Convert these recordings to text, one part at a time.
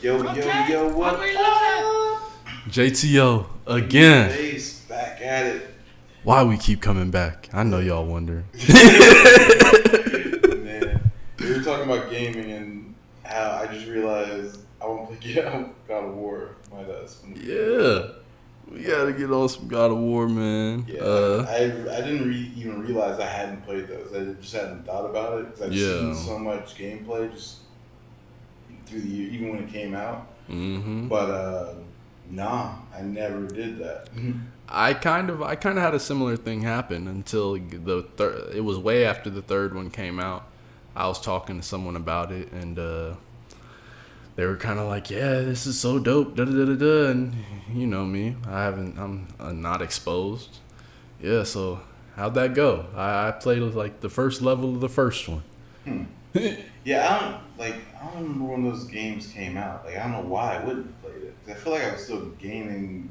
Yo, what up? JTO again. Face back at it. Why we keep coming back? I know y'all wondering. Man, we were talking about gaming and how I just realized I want to play God of War. Yeah, we gotta get on some God of War, man. Yeah, I didn't even realize I hadn't played those. I just hadn't thought about it because I've seen so much gameplay just through the year, even when it came out. Mm-hmm. But nah, I never did that. I kind of had a similar thing happen until it was way after the third one came out. I was talking to someone about it, and they were kind of like, "Yeah, this is so dope." Da da da da. And you know me, I'm not exposed. Yeah, so how'd that go? I played like the first level of the first one. Yeah, I don't remember when those games came out. Like, I don't know why I wouldn't have played it. 'Cause I feel like I was still gaming.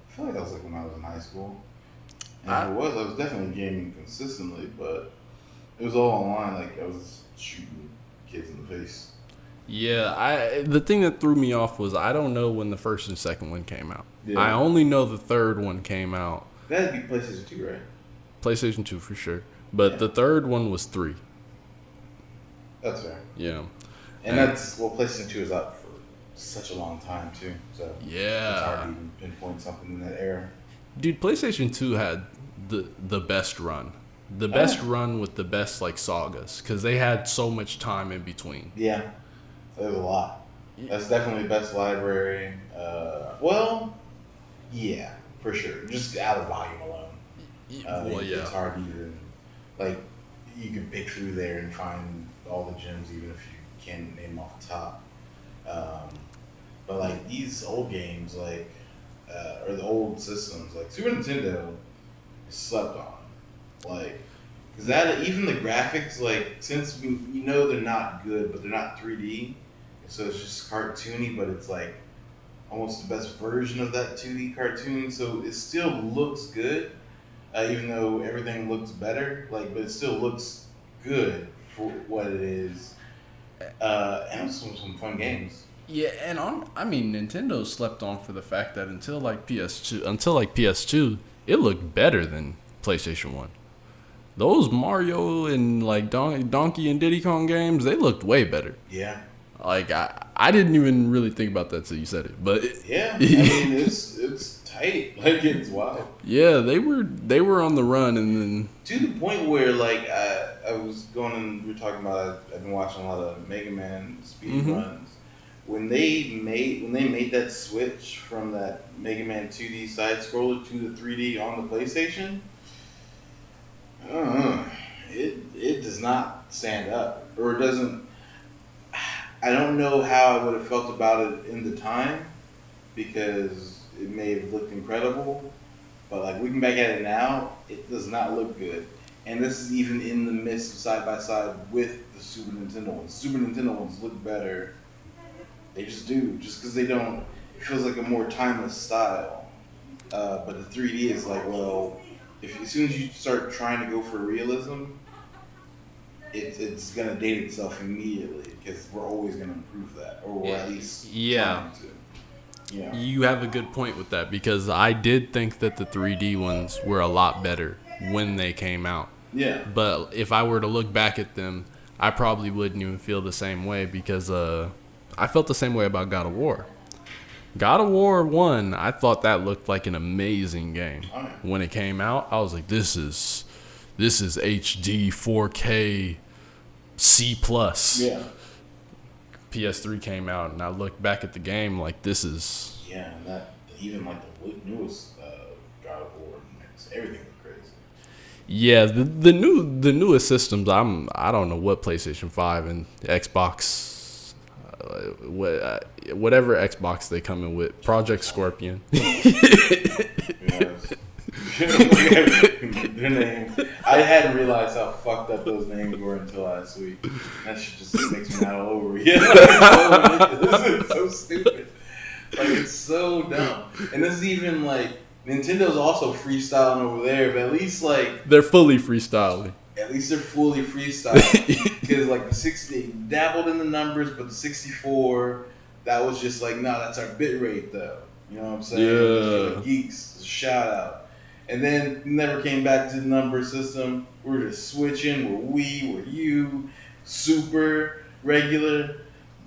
I feel like that was like when I was in high school. And I was definitely gaming consistently, but it was all online. Like, I was shooting kids in the face. Yeah, the thing that threw me off was I don't know when the first and second one came out. Yeah. I only know the third one came out. That'd be PlayStation 2, right? PlayStation 2 for sure. But the third one was 3. That's fair. Yeah. And PlayStation 2 is out for such a long time, too. So yeah, it's hard to even pinpoint something in that era. Dude, PlayStation 2 had the best run. The best run with the best, like, sagas. Because they had so much time in between. Yeah. There's a lot. That's definitely the best library. Yeah, for sure. Just out of volume alone. It's hard to even, like, you can pick through there and find all the gems even if you can't name them off the top. But, like, these old games, like, or the old systems, like Super Nintendo is slept on. Like, because that, even the graphics, like, since you know they're not good, but they're not 3D, so it's just cartoony, but it's like almost the best version of that 2D cartoon. So it still looks good, even though everything looks better. Like, but it still looks good for what it is. And some fun games. Yeah, and Nintendo slept on for the fact that until PS2, it looked better than PlayStation 1. Those Mario and like Donkey and Diddy Kong games, they looked way better. Yeah. Like I didn't even really think about that till you said it, but yeah, it's tight. Like, it's wild. Yeah, they were on the run, and then to the point where, like, I was going and we were talking about, I've been watching a lot of Mega Man speed runs. When they made that switch from that Mega Man 2D side scroller to the 3D on the PlayStation, it does not stand up, or it doesn't. I don't know how I would have felt about it in the time, because it may have looked incredible, but like looking back at it now, it does not look good. And this is even in the midst of side by side with the Super Nintendo ones. Super Nintendo ones look better. They just do, just because they don't. It feels like a more timeless style. But the 3D is like, well, as soon as you start trying to go for realism, it's gonna date itself immediately, because we're always gonna improve that, or we're at least trying to. Yeah. You have a good point with that, because I did think that the 3D ones were a lot better when they came out. Yeah. But if I were to look back at them, I probably wouldn't even feel the same way, because I felt the same way about God of War. God of War 1, I thought that looked like an amazing game. When it came out, I was like, this is HD 4K C+. Yeah. PS3 came out, and I looked back at the game like, this is... Yeah, and that, even like the newest God of War makes everything look crazy. Yeah, the newest systems, I don't know what PlayStation 5 and Xbox... whatever Xbox they come in with, Project Scorpion. Their name. I hadn't realized how fucked up those names were until last week. That shit just makes me mad all over. Yeah, this is so stupid. Like, it's so dumb. And this is even like Nintendo's also freestyling over there, but at least like they're fully freestyling. At least they're fully freestyling, because like the 60, they dabbled in the numbers, but the 64, that was just like, no, that's our bit rate though. You know what I'm saying? Yeah. For the geeks, shout out. And then never came back to the number system. We're just switching. We're you, super, regular,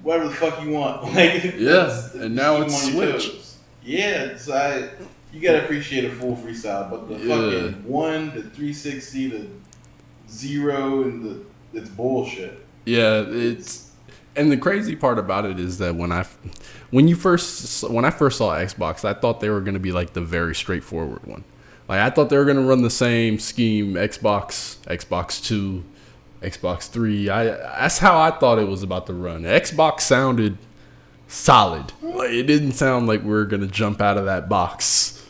whatever the fuck you want. Like, and now it's switch. Yeah, so you gotta appreciate a full freestyle, but the fucking 1 to 360 to 0 and it's bullshit. Yeah, and the crazy part about it is that when I first saw Xbox, I thought they were gonna be like the very straightforward one. Like I thought they were gonna run the same scheme, Xbox 2, Xbox 3. That's how I thought it was about to run. Xbox sounded solid. Like it didn't sound like we were gonna jump out of that box,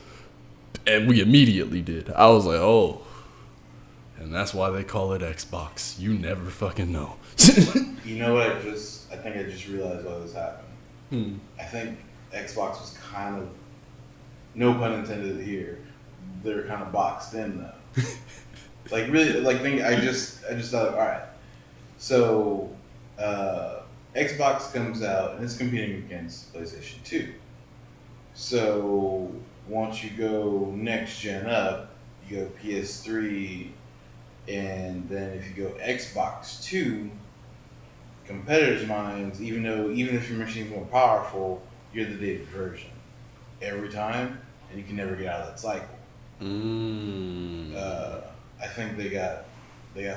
and we immediately did. I was like, oh, and that's why they call it Xbox. You never fucking know. You know what? I think I just realized why this happened. I think Xbox was kind of, no pun intended here, they're kind of boxed in though. Like really, like I just thought, all right. So Xbox comes out and it's competing against PlayStation 2. So once you go next gen up, you go PS3, and then if you go Xbox 2, competitors' minds, even if your machine's more powerful, you're the dated version every time, and you can never get out of that cycle. I think they got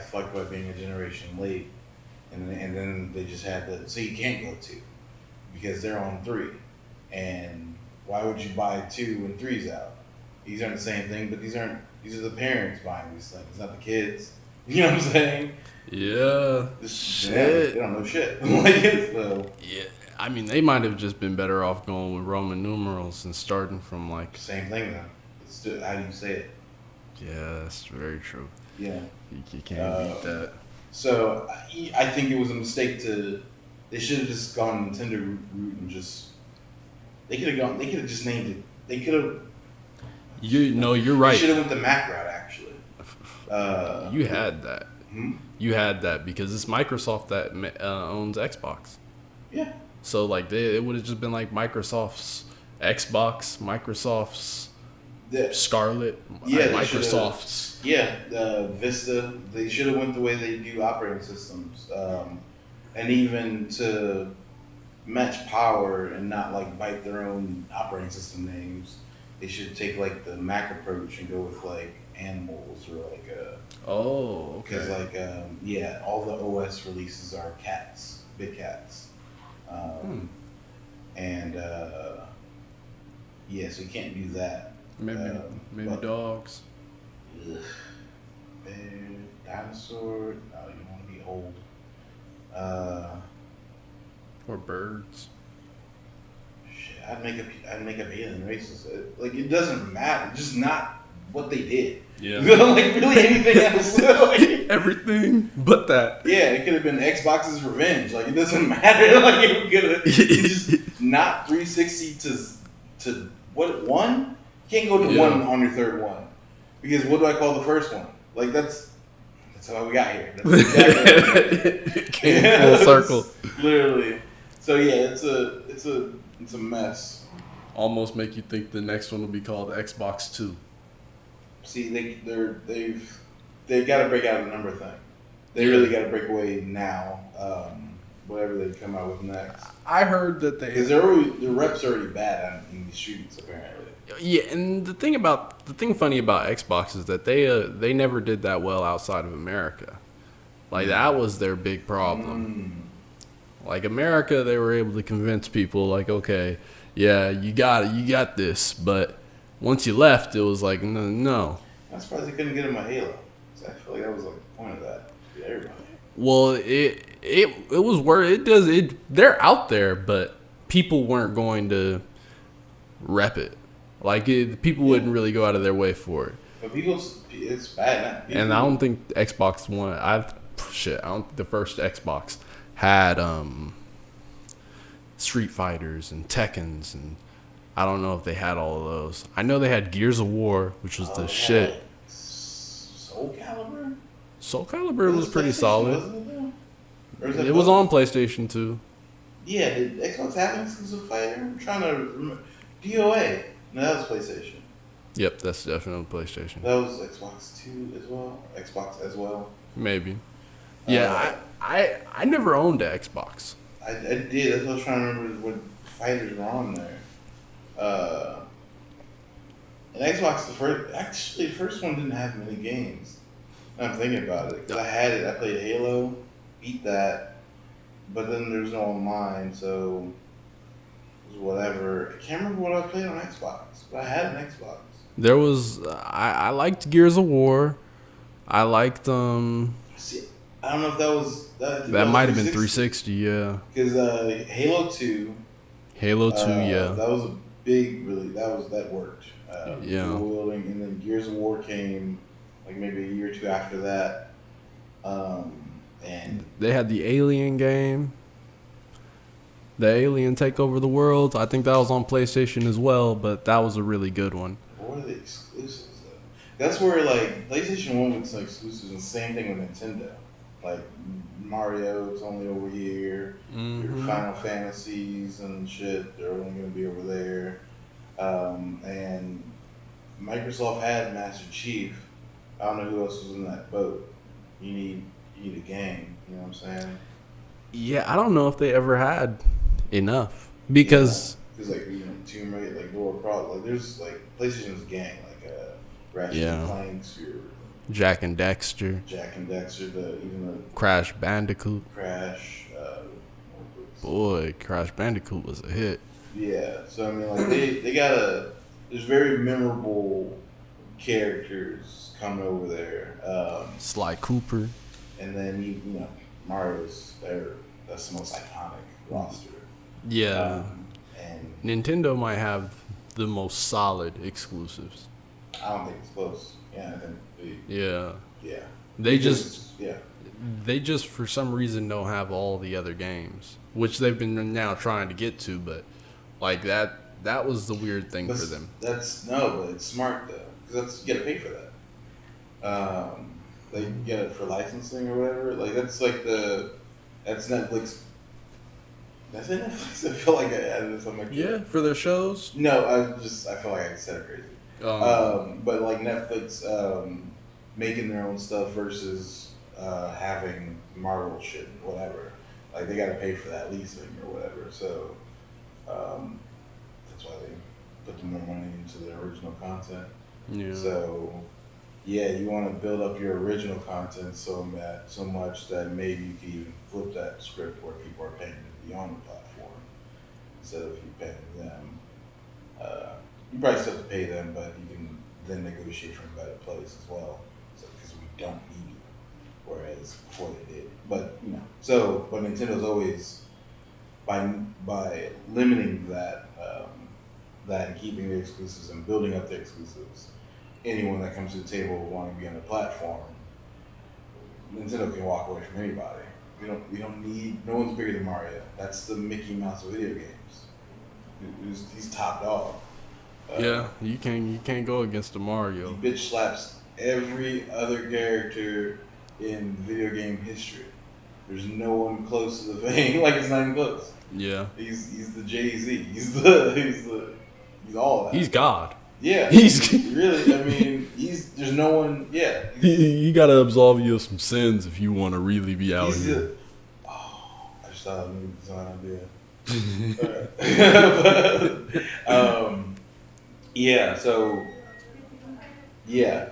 fucked by being a generation late, and then they just had to. So you can't go 2 because they're on 3, and why would you buy 2 when 3's out? These aren't the same thing, but these are the parents buying these things, not the kids. You know what I'm saying? Yeah. Shit. They don't know shit. So. Yeah. I mean, they might have just been better off going with Roman numerals and starting from like. Same thing though. How do you say it? Yeah, that's very true. Yeah. You can't beat that. So I think it was a mistake they should have just gone Nintendo route and just. They could have just named it. They could have. You're right. They should have went the Mac route actually. You had that. Hmm? You had that because it's Microsoft that owns Xbox. Yeah. So like it would have just been like Microsoft's Xbox, Microsoft's Scarlet, Microsoft's. Vista. They should have went the way they do operating systems, and even to match power and not like bite their own operating system names. They should take like the Mac approach and go with like animals or like okay. Because like all the OS releases are cats, big cats, and so you can't do that. Maybe dogs. Bear, dinosaur. No, you don't want to be old. Or birds. Shit, I'd make up alien races. Like it doesn't matter. Just not what they did. Yeah. Like really anything else. Everything but that. Yeah, it could have been Xbox's revenge. Like it doesn't matter. Like it could have just not 360 to what 1? You can't go to 1 on your third one because what do I call the first one? Like that's how we got here. That's exactly came full circle. Literally. So yeah, it's a mess. Almost make you think the next one will be called Xbox 2. See, they've got to break out of the number thing. They really got to break away now. Whatever they come out with next. I heard that because the reps are already bad in the streets apparently. Yeah, and the thing funny about Xbox is that they never did that well outside of America. Like that was their big problem. Like America, they were able to convince people like, okay, yeah, you got this, but once you left, it was like, no. I'm surprised they couldn't get him a Halo. I feel like that was like the point of that. Everybody. Well, it was where they're out there, but people weren't going to rep it. Like people wouldn't really go out of their way for it. But it's bad. And I don't think Xbox One. I don't think the first Xbox had Street Fighters and Tekkens, and I don't know if they had all of those. I know they had Gears of War, which was the shit. Soul Calibur? Soul Calibur was pretty solid. Wasn't it was on PlayStation 2. Yeah, did Xbox have an exclusive fighter? I'm trying to remember. DOA. No, that was PlayStation. Yep, that's definitely PlayStation. That was Xbox 2 as well. Xbox as well. Maybe. Yeah, Uh, I never owned an Xbox. I did. That's what I was trying to remember what fighters were on there. Uh, and Xbox, the first one didn't have many games. I'm thinking about it. Because I had it. I played Halo, beat that. But then there's no online, so it was whatever. I can't remember what I played on Xbox, but I had an Xbox. There was I liked Gears of War. I liked See, I don't know if that was that might have been 360, yeah. Because Halo 2, Halo 2, yeah. that was a big, really that worked. Yeah. Dual wielding, and then Gears of War came like maybe a year or two after that. And they had the Alien game. The Alien Take Over the World. I think that was on PlayStation as well, but that was a really good one. what are the exclusives though? That's where like PlayStation 1 with some exclusives, and the same thing with Nintendo. Like Mario, it's only over here. Your Final Fantasies and shit, they're only going to be over there. And Microsoft had Master Chief. I don't know who else was in that boat. You need a game. You know what I'm saying? Yeah, I don't know if they ever had enough because like Tomb Raider, like Laura Croft, like there's like PlayStation's gang, like Ratchet and Clanks, your Jack and Dexter, even the Crash Bandicoot. Crash. Boy, Crash Bandicoot was a hit. Yeah, so I mean, like they got there's very memorable characters coming over there. Sly Cooper. And then you know Mario's that's the most iconic roster. Yeah. And Nintendo might have the most solid exclusives. I don't think it's close. Yeah, I think yeah. They just for some reason don't have all the other games, which they've been now trying to get to, but like that was the weird thing for them. But it's smart though, because you gotta pay for that. Like you get it for licensing or whatever. Like that's Netflix. That's it. Netflix. I feel like I added something like that. For their shows. No, I feel like I said it crazy. But like Netflix making their own stuff versus having Marvel shit, whatever. Like they got to pay for that leasing or whatever. So that's why they put more money into their original content. Yeah. So yeah, you want to build up your original content so much that maybe you can even flip that script where people are paying to be on the platform instead of you paying them. You probably still have to pay them, but you can then negotiate from a better place as well. So because we don't need you, whereas before they did. But but Nintendo's always by limiting that and keeping the exclusives and building up the exclusives. Anyone that comes to the table wanting to be on the platform, Nintendo can walk away from anybody. We don't need. No one's bigger than Mario. That's the Mickey Mouse of video games. He's top dog. You can't go against the Mario. He bitch slaps every other character in video game history. There's no one close to the thing. Like it's not even close. Yeah. He's the Jay-Z. He's all that. He's God. Yeah, he's really. I mean, there's no one. Yeah, he got to absolve you of some sins if you want to really be out here. I just thought of a design idea. Yeah. So, yeah,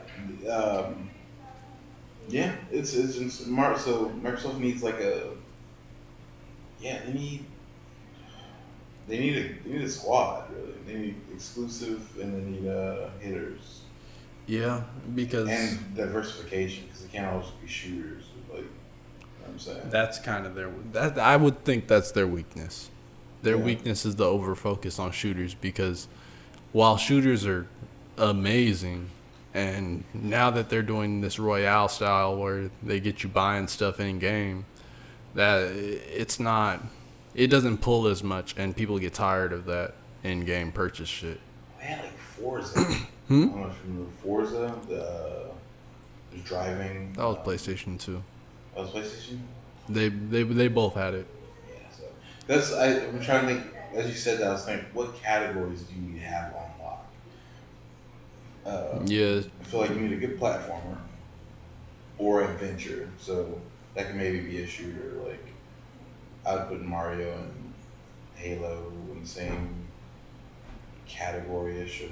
it's smart. So Microsoft needs like they need a squad, really. They need exclusive and they need hitters. Yeah, because and diversification, because it can't always be shooters. Like, you know what I'm saying? That's kind of I would think that's their weakness. Their weakness is the over focus on shooters, because while shooters are amazing, and now that they're doing this Royale style where they get you buying stuff in game, that it doesn't pull as much, and people get tired of that in-game purchase shit. They had like Forza. I don't know if you remember Forza, the driving. That was PlayStation 2. That was PlayStation? They both had it. Yeah, so I'm trying to think. As you said that, I was thinking, what categories do you need to have on lock? Yeah. I feel like you need a good platformer or adventure. So that can maybe be a shooter. Like I would put Mario and Halo in the same category-ish of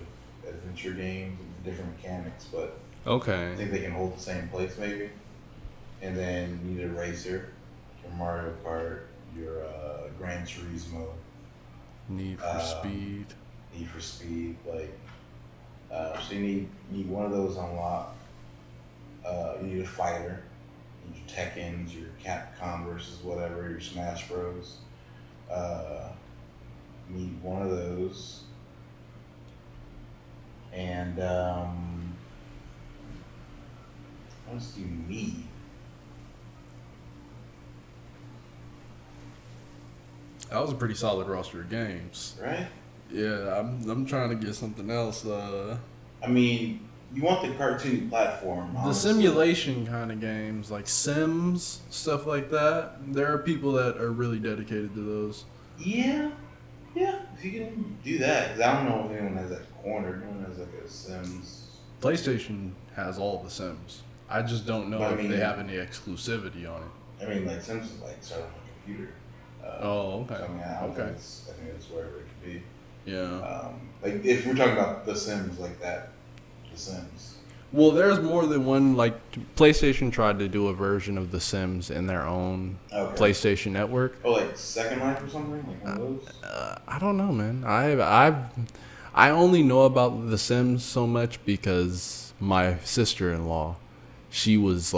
adventure games with different mechanics, but Okay. I think they can hold the same place maybe. And then you need a racer, your Mario Kart, your Gran Turismo, Need for um, Speed. Need for Speed. So you need one of those on lock. You need a fighter. You need your Tekkens, your Capcom versus whatever, your Smash Bros. Uh, you need one of those. And what else do you need? That was a pretty solid roster of games. Right? Yeah, I'm trying to get something else. I mean, you want the cartoony platform. The Honestly. simulation kind of games, like Sims, stuff like that. There are people that are really dedicated to those. Yeah, yeah. If you can do that, because I don't know if anyone has that cornered. No one has like a Sims. PlayStation has all the Sims. I just don't know But, I if mean, they have any exclusivity on it. I mean, like Sims is like started on a computer. Oh, okay. So, I mean, I don't Okay. think it's wherever it could be. Yeah. Like if we're talking about The Sims like that, The Sims. Well, there's more than one. Like PlayStation tried to do a version of The Sims in their own PlayStation Network. Oh, like Second Life or something, like one of those. I don't know, man. I only know about The Sims so much because my sister-in-law, she was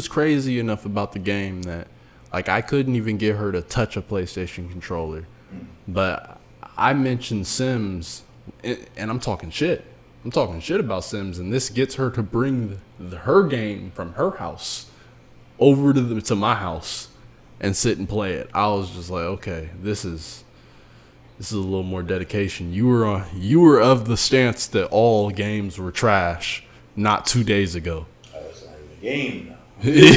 crazy enough about the game that like I couldn't even get her to touch a PlayStation controller. But I mentioned Sims, and I'm talking shit. I'm talking shit about Sims, and this gets her to bring her game from her house over to my house and sit and play it. I was just like, okay, this is a little more dedication. You were of the stance that all games were trash not 2 days ago. It's not even a game now. This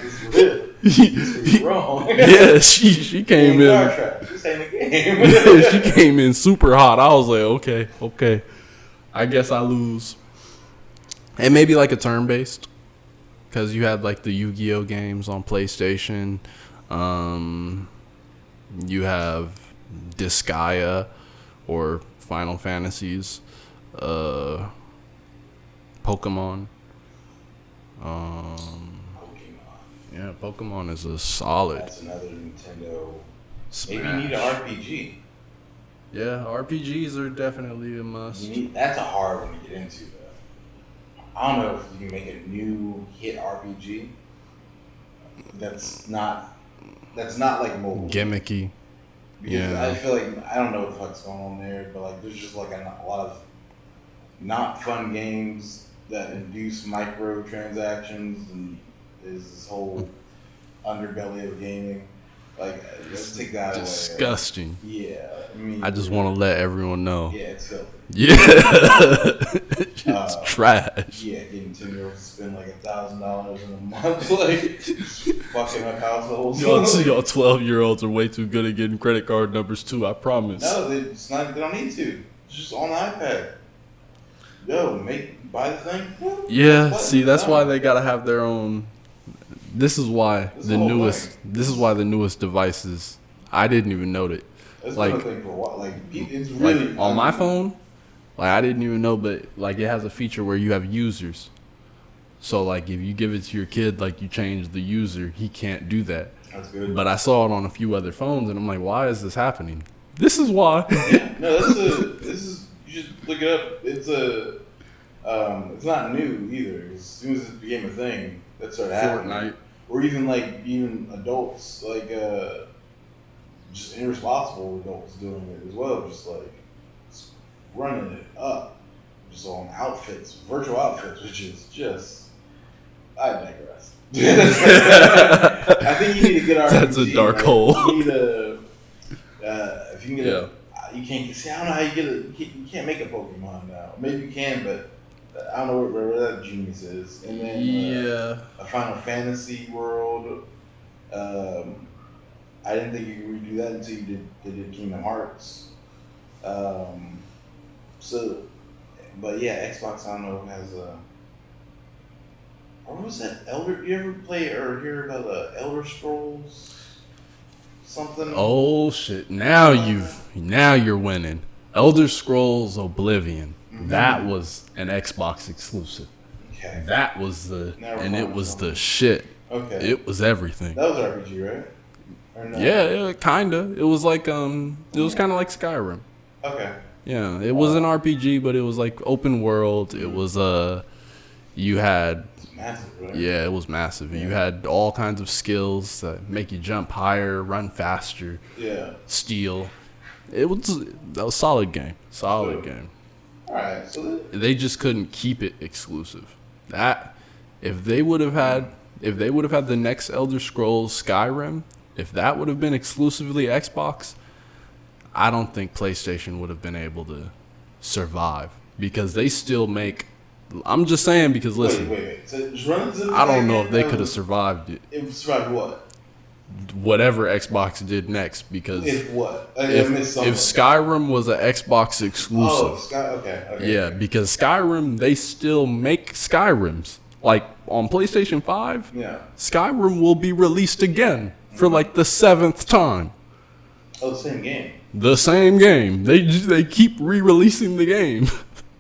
is real. This is wrong. Yeah, she came in. This ain't a game. She came in super hot. I was like, okay. I guess I lose. And maybe like a turn based, because you had like the Yu-Gi-Oh games on PlayStation. You have Disgaea or Final Fantasies, Pokemon. Yeah, Pokemon is a solid. That's another Nintendo. Smash. Maybe you need an RPG. Yeah, RPGs are definitely a must. That's a hard one to get into, though. I don't know if you can make a new hit RPG. That's not like mobile. Gimmicky. Because I feel like I don't know what the fuck's going on there, but like there's just like a lot of not fun games that induce microtransactions and is this whole underbelly of gaming. Like let's take that away. Disgusting. Yeah, I mean, I just want to let everyone know. Yeah, it's filthy. Yeah, it's trash. Yeah, getting 10-year-olds to spend like $1,000 in a month, like fucking up households. Y'all 12-year-olds are way too good at getting credit card numbers too. I promise. No, they don't need to. It's just on the iPad. Yo, buy the thing. Yeah, see, that's why they gotta have their own. This is why the newest devices. I didn't even know that. That's like, been a thing for a while. Like it's really like on my phone. Like I didn't even know, but like it has a feature where you have users. So like if you give it to your kid, like you change the user, he can't do that. That's good. But I saw it on a few other phones, and I'm like, why is this happening? This is why. Yeah, no, this is you should look it up. It's not new either. As soon as it became a thing, that started happening. Fortnite. Or even adults, like just irresponsible adults doing it as well, just like running it up, just on outfits, virtual outfits, which is just, I digress. I think you need to get RPG. That's a dark hole. You need if you can get you can't see. I don't know how you get it. You can't make a Pokemon now. Maybe you can, but I don't know where that genius is. And then a Final Fantasy world. I didn't think you could redo that until they did Kingdom Hearts. Um, so, but yeah, Xbox I don't know has a. Or was that Elder? You ever play or hear about the Elder Scrolls? Something. Oh shit! Uh, Now you're winning. Elder Scrolls Oblivion. That mm-hmm. was an Xbox exclusive. Okay. That was Never and it mind was the something. shit. Okay. It was everything. That was RPG, right? Or no? Yeah, kinda. It was like it was kind of like Skyrim. Okay. Yeah, it was an RPG, but it was like open world. It was you had It's massive, right? yeah, it was massive. Yeah. You had all kinds of skills that make you jump higher, run faster, Yeah. steal. That was solid game. Solid game. All right. So. They just couldn't keep it exclusive. That if they would have had the next Elder Scrolls Skyrim, if that would have been exclusively Xbox, I don't think PlayStation would have been able to survive because they still make. I'm just saying because listen, Wait. So just run into the I don't thing know again? if they could have survived it. It survived what? Whatever Xbox did next because If what? if Skyrim was an Xbox exclusive, Okay. yeah, because Skyrim they still make Skyrims like on PlayStation 5. Yeah. Skyrim will be released again for like the 7th time. Oh, the same game. The same game. They keep re-releasing the game.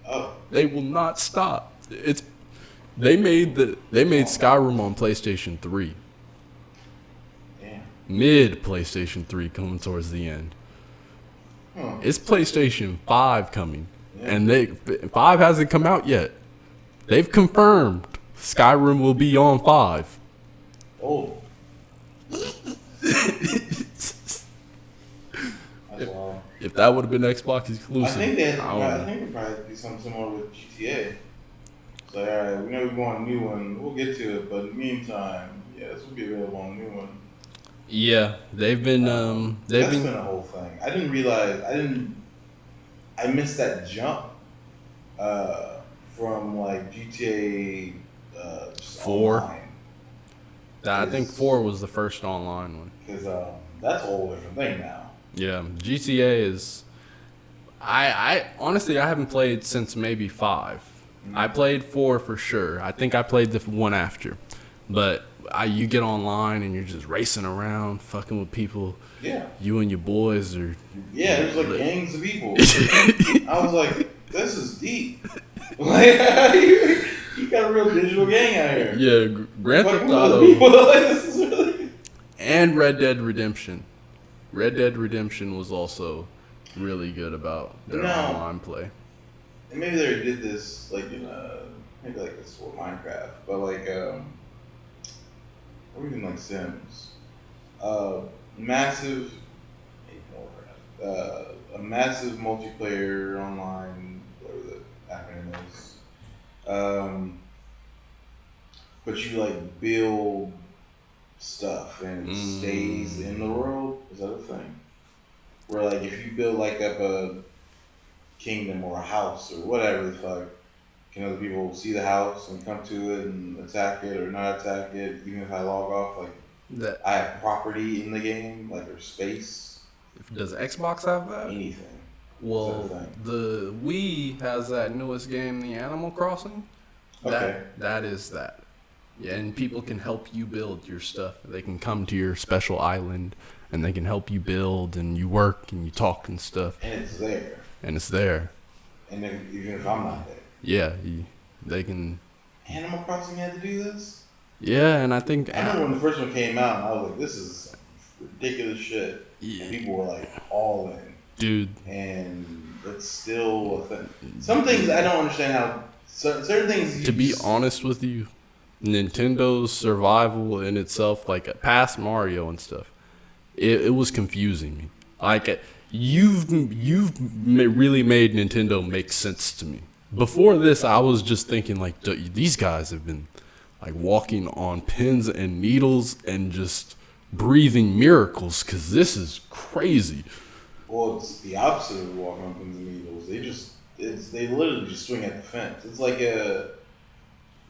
Oh. They will not stop. They made Skyrim on PlayStation 3. Damn. Mid PlayStation 3 coming towards the end. Huh. It's PlayStation 5 coming. Yeah. And 5 hasn't come out yet. They've confirmed Skyrim will be on 5. Oh. That's wild. If that would have been Xbox exclusive, I think they I would probably do something similar with GTA. So, all right, we know we want a new one. We'll get to it, but in the meantime, yeah, this will be available on a new one. yeah, they've been That's been a whole thing. I didn't realize. I missed that jump from like GTA just 4. online. I think 4 was the first online one. Because that's a whole different thing now. Yeah, GTA is. I honestly I haven't played since maybe 5. I played 4 for sure. I think I played the one after, but you get online and you're just racing around, fucking with people. Yeah. You and your boys are. Yeah, there's like gangs of people. I was like, this is deep. Like, you got a real digital gang out here. Yeah, Grand Theft Auto This is really... and Red Dead Redemption. Red Dead Redemption was also really good about their online play. And maybe they did this like in maybe like this for Minecraft, but like or even like Sims. Massive a massive multiplayer online, whatever the acronym is. But you like build stuff and it stays in the world. Is that a thing? Where like if you build like up a kingdom or a house or whatever the fuck, can other people see the house and come to it and attack it or not attack it? Even if I log off, like I have property in the game, like or space. Does Xbox have that? Anything. Well, the Wii has that newest game, the Animal Crossing. Okay. That is that. Yeah, and people can help you build your stuff. They can come to your special island, and they can help you build, and you work, and you talk and stuff. And it's there. And it's there. And then, even if I'm not there. Yeah, they can. Animal Crossing had to do this? Yeah, and I think. I remember when the first one came out, and I was like, this is ridiculous shit. Yeah. And people were like, all in. Dude. And it's still a thing. Some things I don't understand how. Certain things. To be honest with you, Nintendo's survival in itself, like past Mario and stuff, it was confusing me. Like you've really made Nintendo make sense to me. Before this, I was just thinking like these guys have been like walking on pins and needles and just breathing miracles because this is crazy. Well, it's the opposite of walking on pins and needles. They literally just swing at the fence. It's like it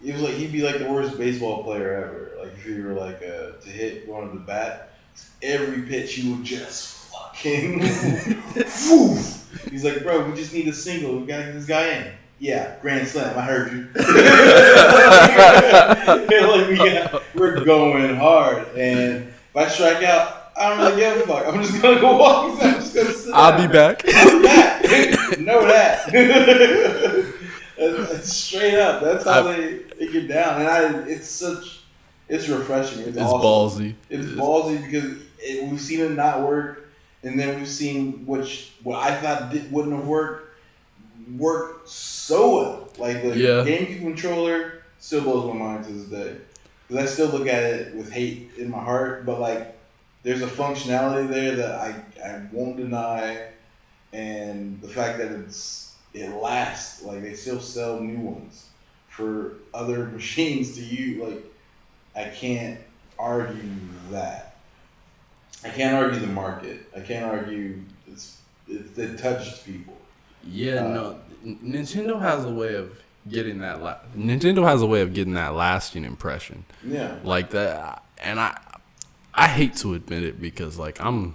was like he'd be like the worst baseball player ever. Like if you were like to hit one of the bat, every pitch he would just fucking woof. He's like, bro, we just need a single. We gotta get this guy in. Yeah, grand slam. I heard you. We're going hard, and if I strike out, I don't really give a fuck. I'm just gonna go walk. I'm just gonna sit I'll down. be back. I'll be back. Know that. That's straight up. That's how they get down, and it's refreshing. It's awesome. Ballsy. It's ballsy because we've seen it not work, and then we've seen what I thought wouldn't have worked so well. Like the GameCube controller still blows my mind to this day. Because I still look at it with hate in my heart, but like there's a functionality there that I won't deny, and the fact that it lasts. Like they still sell new ones for other machines to use. Like I can't argue that. I can't argue the market. I can't argue it touches people. Yeah, no. Nintendo has a way of getting that. Nintendo has a way of getting that lasting impression. Yeah. Like that, and I hate to admit it because like I'm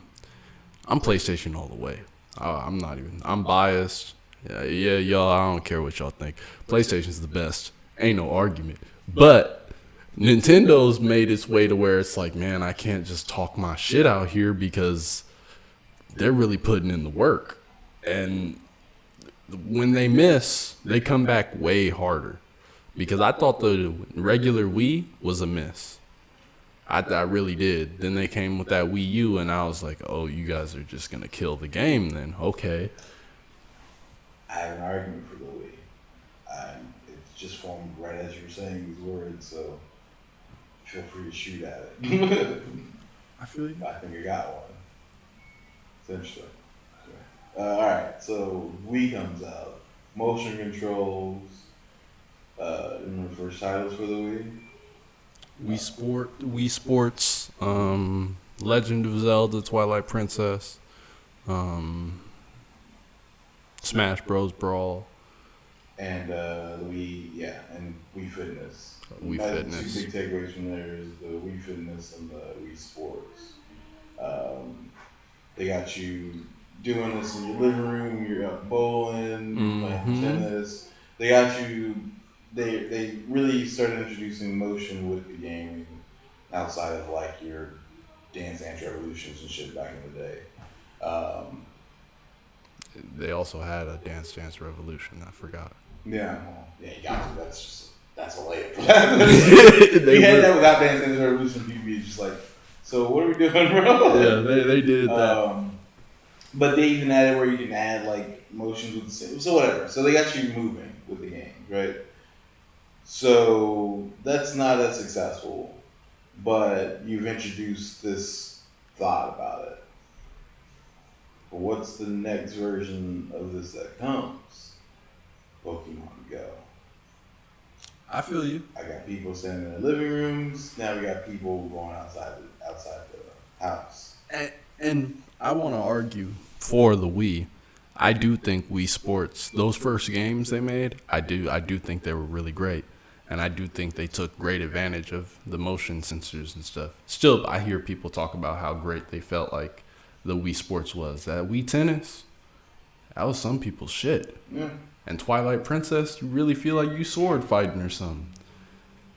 PlayStation all the way. I'm not even. I'm biased. Yeah, y'all. I don't care what y'all think. PlayStation's the best. Ain't no argument. But Nintendo's made its way to where it's like, man, I can't just talk my shit out here because they're really putting in the work. And when they miss, they come back way harder. Because I thought the regular Wii was a miss. I really did. Then they came with that Wii U, and I was like, oh, you guys are just going to kill the game then. Okay. I have an argument for the Wii. It's just formed right as you were saying these words, so feel free to shoot at it. I feel you. I think I got one. It's interesting. Alright, so Wii comes out. Motion controls. In the first titles for the Wii? Wii Sports, Legend of Zelda, Twilight Princess, Smash Bros. Brawl. And Wii Fitness. Wii Fitness. Two big takeaways from there is the Wii Fitness and the Wii Sports. They got you doing this in your living room, you're out bowling, playing tennis. They got you. They really started introducing motion with the gaming outside of like your Dance Dance Revolutions and shit back in the day. They also had a Dance Dance Revolution. I forgot. Yeah, you got to. That's a layup. You had that without Dance Dance Revolution. People be just like, so what are we doing, bro? Yeah, they did that. But they even added where you can add like motions with the same. So whatever. So they got you moving with the game, right? So that's not as successful, but you've introduced this thought about it. But what's the next version of this that comes? Pokemon Go. I feel you. I got people standing in their living rooms. Now we got people going outside the house. And I want to argue for the Wii. I do think Wii Sports, those first games they made, I do think they were really great. And I do think they took great advantage of the motion sensors and stuff. Still, I hear people talk about how great they felt like the Wii Sports was. That Wii Tennis, that was some people's shit. Yeah. And Twilight Princess, you really feel like you sword fighting or something.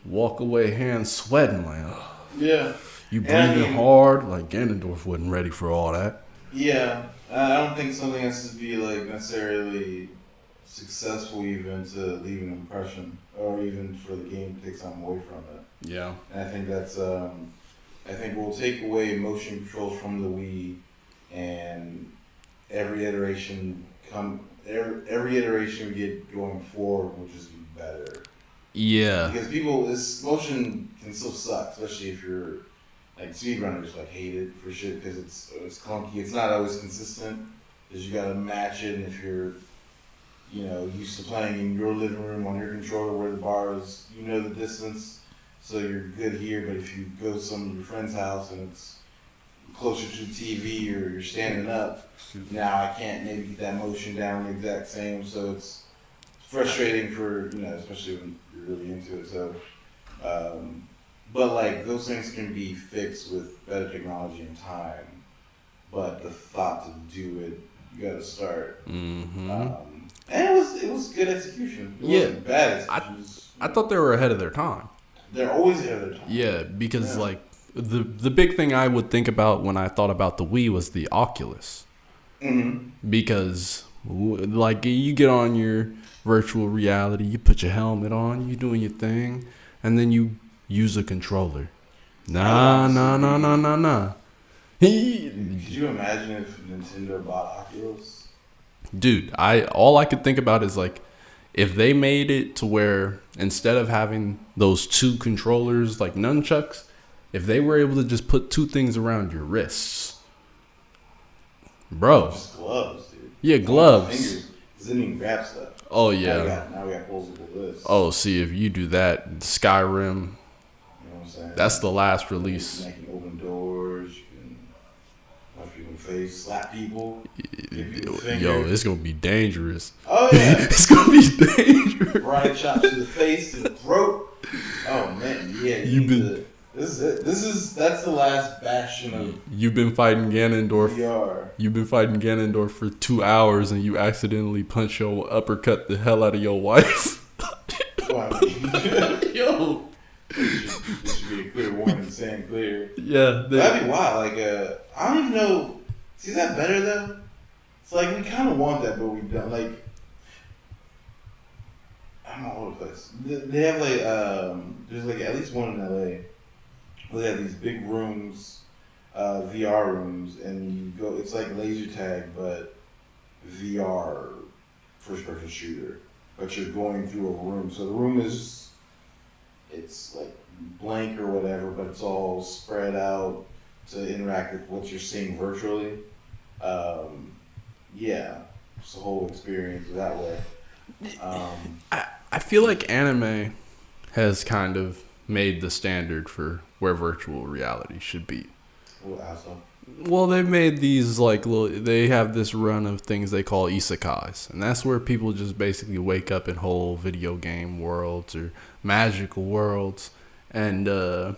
Walk away, hands sweating like, oh. Yeah. You breathing hard, like Ganondorf wasn't ready for all that. Yeah. I don't think something has to be like necessarily successful even to leave an impression, or even for the game to take something away from it. Yeah. And I think that's I think we'll take away motion controls from the Wii, and every iteration we get going forward will just be better. Yeah. Because this motion can still suck, especially if you're like speedrunners hate it for shit because it's clunky. It's not always consistent because you gotta match it. And if you're used to playing in your living room on your controller where the bar is, the distance, so you're good here. But if you go to some of your friend's house and it's closer to the TV or you're standing up, now I can't maybe get that motion down the exact same. So it's frustrating for especially when you're really into it. So But like those things can be fixed with better technology and time. But the thought to do it, you got to start. Mm-hmm. And it was good execution. It wasn't bad execution. I thought they were ahead of their time. They're always ahead of their time. Yeah, because like the big thing I would think about when I thought about the Wii was the Oculus. Mm-hmm. Because like you get on your virtual reality, you put your helmet on, you doing your thing, and then you use a controller. Nah. Could you imagine if Nintendo bought Oculus? Dude, all I could think about is like if they made it to where instead of having those two controllers like nunchucks, if they were able to just put two things around your wrists, bro. Just gloves, dude. Yeah, gloves. Fingers. Didn't even grab stuff. Oh yeah. Now we got posable wrists. Oh, see if you do that, Skyrim. You know what I'm saying? That's the last release. You can open doors. You can punch people in the face, slap people. Yo, it's gonna be dangerous. Oh yeah, it's gonna be dangerous. Karate chops to the face, to the throat. Oh man, yeah. That's the last bastion of. You've been fighting Ganondorf. VR. You've been fighting Ganondorf for 2 hours, and you accidentally punch your uppercut the hell out of your wife. Yo. This should be a clear warning, saying clear. Yeah, that'd be wild. Like, I don't even know. See, is that better though? It's like we kind of want that, but we don't. Like, I'm all over the place. They have like, there's like at least one in LA. They have these big rooms, VR rooms, and you go. It's like laser tag, but VR, first-person shooter. But you're going through a room, so the room is, it's like blank or whatever, but it's all spread out to interact with what you're seeing virtually. Yeah, it's the whole experience that way. I feel like anime has kind of made the standard for where virtual reality should be. Well, they've made these like they have this run of things they call isekais, and that's where people just basically wake up in whole video game worlds or magical worlds. And the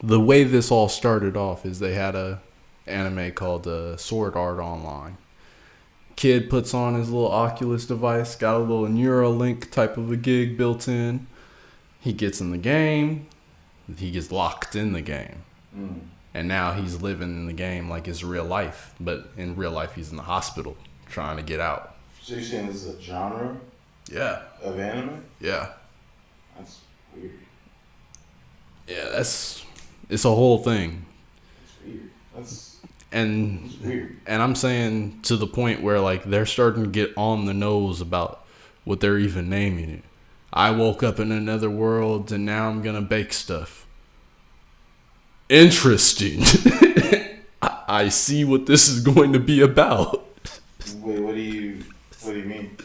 way this all started off is they had a anime called Sword Art Online. Kid puts on his little Oculus device, got a little Neuralink type of a gig built in. He gets in the game. He gets locked in the game. And now he's living in the game like it's real life. But in real life, he's in the hospital trying to get out. So you're saying this is a genre? Yeah. Of anime? Yeah. That's weird. Yeah, it's a whole thing. It's weird. That's weird. And I'm saying to the point where like they're starting to get on the nose about what they're even naming it. I woke up in another world and now I'm gonna bake stuff. Interesting. I see what this is going to be about. Wait, what do you mean?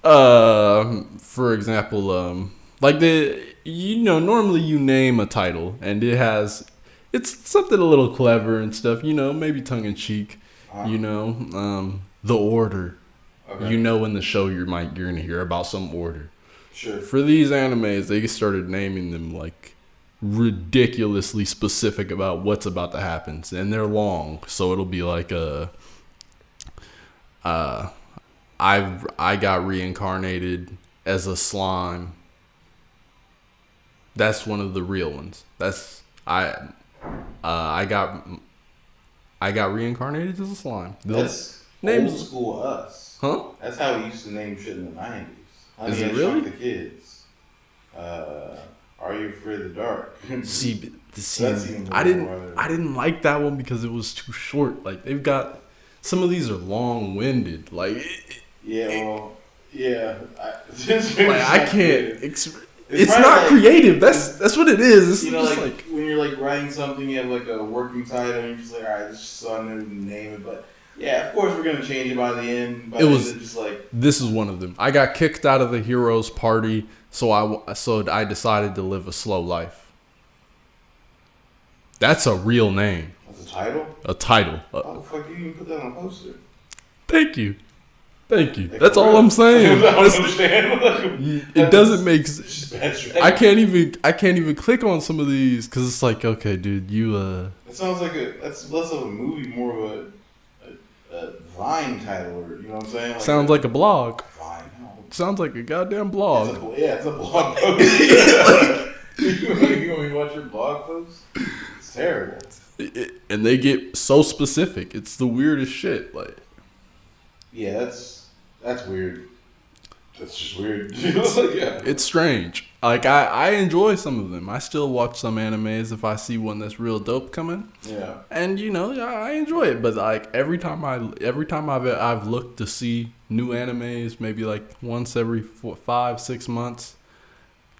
For example, like normally you name a title and it's something a little clever and stuff, maybe tongue in cheek, The Order. Okay. In the show you're gonna hear about some order. Sure. For these animes, they started naming them like ridiculously specific about what's about to happen, and they're long, so it'll be like I got reincarnated as a slime. That's one of the real ones. That's I got reincarnated as a slime. That's old school us. Huh? That's how we used to name shit in the 90s. Is it really? The Kids. Are You Afraid of the Dark? See, I didn't like that one because it was too short. Like they've got some of these are long-winded. Like I can't. It's not creative. That's what it is. It's just like when you're like writing something, you have like a working title, and you're just like, all right, this is so I'm gonna name it, but. Yeah, of course we're gonna change it by the end. This is one of them. I got kicked out of the heroes party, so I decided to live a slow life. That's a real name. That's a title. A title. How the fuck do you even put that on a poster? Thank you. Thank you. That's all I'm saying. I don't understand. It doesn't make. I can't even click on some of these because it's like, okay, dude, you. It sounds like that's less of a movie, more of a Vine title, or you know what I'm saying? Like sounds like a blog. Vine. No. Sounds like a goddamn blog. It's a blog post. You want me to watch your blog post? It's terrible. And they get so specific. It's the weirdest shit. Like, yeah, that's weird. That's just weird. Yeah. It's strange. Like I enjoy some of them. I still watch some animes if I see one that's real dope coming. Yeah. And I enjoy it. But like every time I've looked to see new animes, maybe like once every 5-6 months,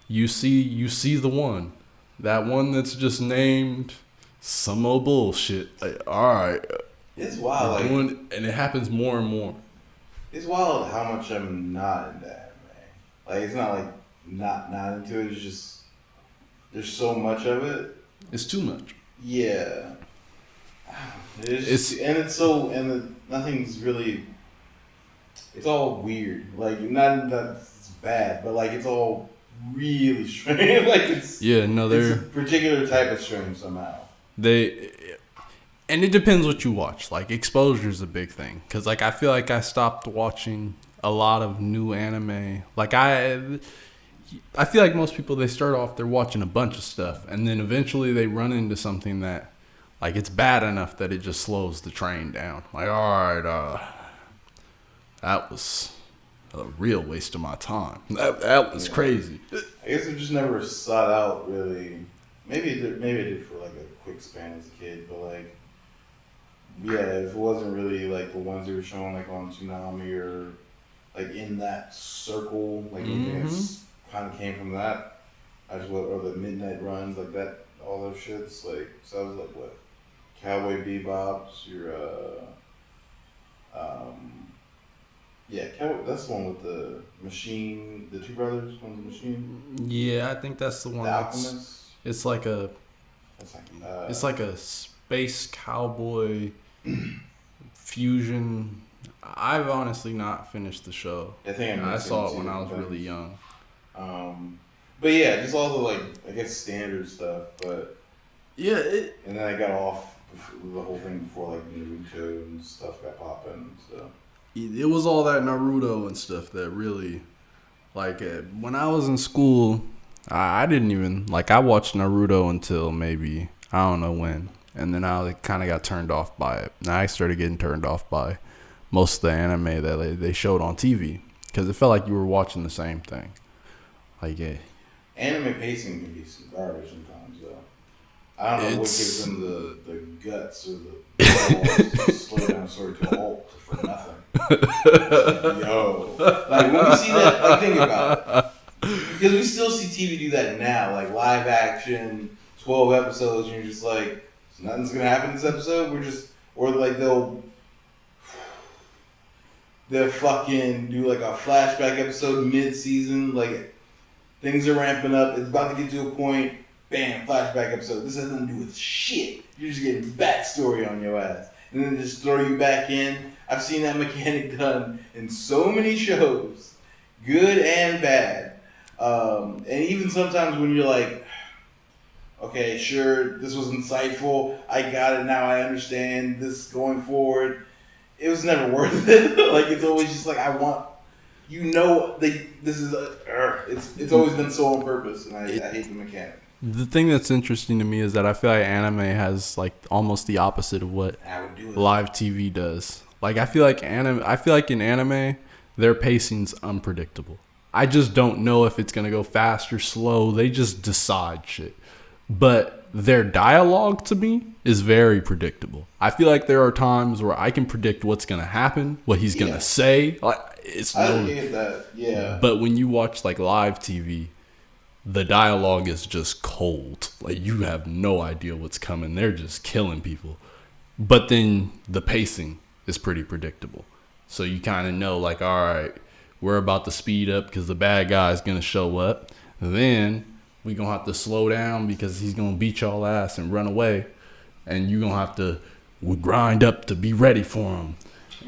you see that one that's just named some old bullshit. Like, all right, it's wild. and it happens more and more. It's wild how much I'm not into anime. Like, it's not like not into it. It's just there's so much of it. It's too much. Yeah. Nothing's really. It's all weird. Like, not that it's bad, but like it's all really strange. Like it's a particular type of strange somehow. And it depends what you watch. Like, exposure is a big thing. Because, like, I feel like I stopped watching a lot of new anime. Like, I feel like most people, they start off, they're watching a bunch of stuff. And then eventually they run into something that, like, it's bad enough that it just slows the train down. Like, all right, that was a real waste of my time. That was crazy. I guess I just never sought out, really. Maybe I did for, like, a quick span as a kid. But, like, yeah, if it wasn't really like the ones they were showing like on Tsunami or like in that circle, like anything that's kind of came from that, or the midnight runs, like that, all those shits. Like, so I was like, what, Cowboy Bebop's, that's the one with the machine, the two brothers, one's a machine. Yeah, I think that's the one. The Alchemist. It's like a space cowboy fusion. I've honestly not finished the show. I saw it when I was really young. But yeah, just all the like, I guess standard stuff. But yeah, and then I got off the whole thing before like Naruto and stuff got popping. So it was all that Naruto and stuff that really, like, when I was in school, I didn't even like. I watched Naruto until maybe I don't know when. And then I kind of got turned off by it. And I started getting turned off by most of the anime that they showed on TV. Because it felt like you were watching the same thing. Like, anime pacing can be some garbage sometimes, though. I don't know what gives them the guts or the balls to slow down a story to a halt for nothing. Yo. Like, when we see that, like, think about it. Because we still see TV do that now. Like, live action, 12 episodes, and you're just like, nothing's gonna happen in this episode. Or like they'll fucking do like a flashback episode mid-season. Like, things are ramping up. It's about to get to a point. Bam, flashback episode. This has nothing to do with shit. You're just getting backstory on your ass, and then just throw you back in. I've seen that mechanic done in so many shows, good and bad. And even sometimes when you're like, okay, sure, this was insightful. I got it now. I understand this going forward. It was never worth it. Like, it's always just like, it's always been so on purpose, and I hate the mechanic. The thing that's interesting to me is that I feel like anime has like almost the opposite of what live TV does. Like, I feel like in anime, their pacing's unpredictable. I just don't know if it's gonna go fast or slow. They just decide shit. But their dialogue to me is very predictable. I feel like there are times where I can predict what's gonna happen, what he's gonna say. Like, I get that, yeah. But when you watch like live TV, the dialogue is just cold. Like, you have no idea what's coming. They're just killing people. But then the pacing is pretty predictable. So you kind of know, like, all right, we're about to speed up because the bad guy's going to show up. Then we're going to have to slow down because he's going to beat y'all ass and run away. And you're going to have to grind up to be ready for him.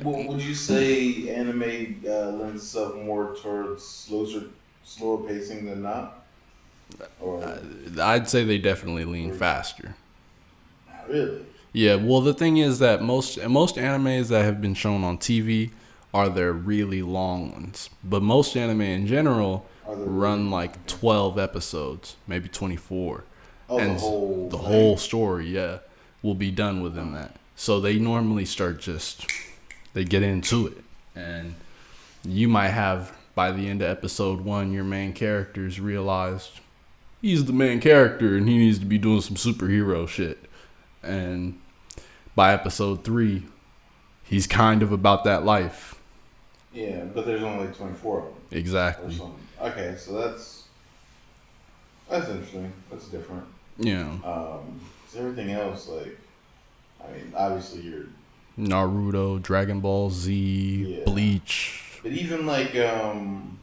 Well, would you say anime lends itself more towards slower pacing than not? Or, I'd say they definitely lean or faster. not really? Yeah, well, the thing is that most animes that have been shown on TV are their really long ones, but most anime in general Are they really? run like Okay. 12 episodes, maybe 24, Oh, the and whole the thing? whole story, yeah, will be done within that. So they normally start they get into it, and you might have by the end of episode 1, your main character's realized he's the main character and he needs to be doing some superhero shit, and by episode 3, he's kind of about that life. Yeah, but there's only like 24 of them or Exactly. something. Okay, so that's interesting. That's different. Yeah. 'Cause everything else, like, I mean, obviously you're, Naruto, Dragon Ball Z, yeah. Bleach. But even like One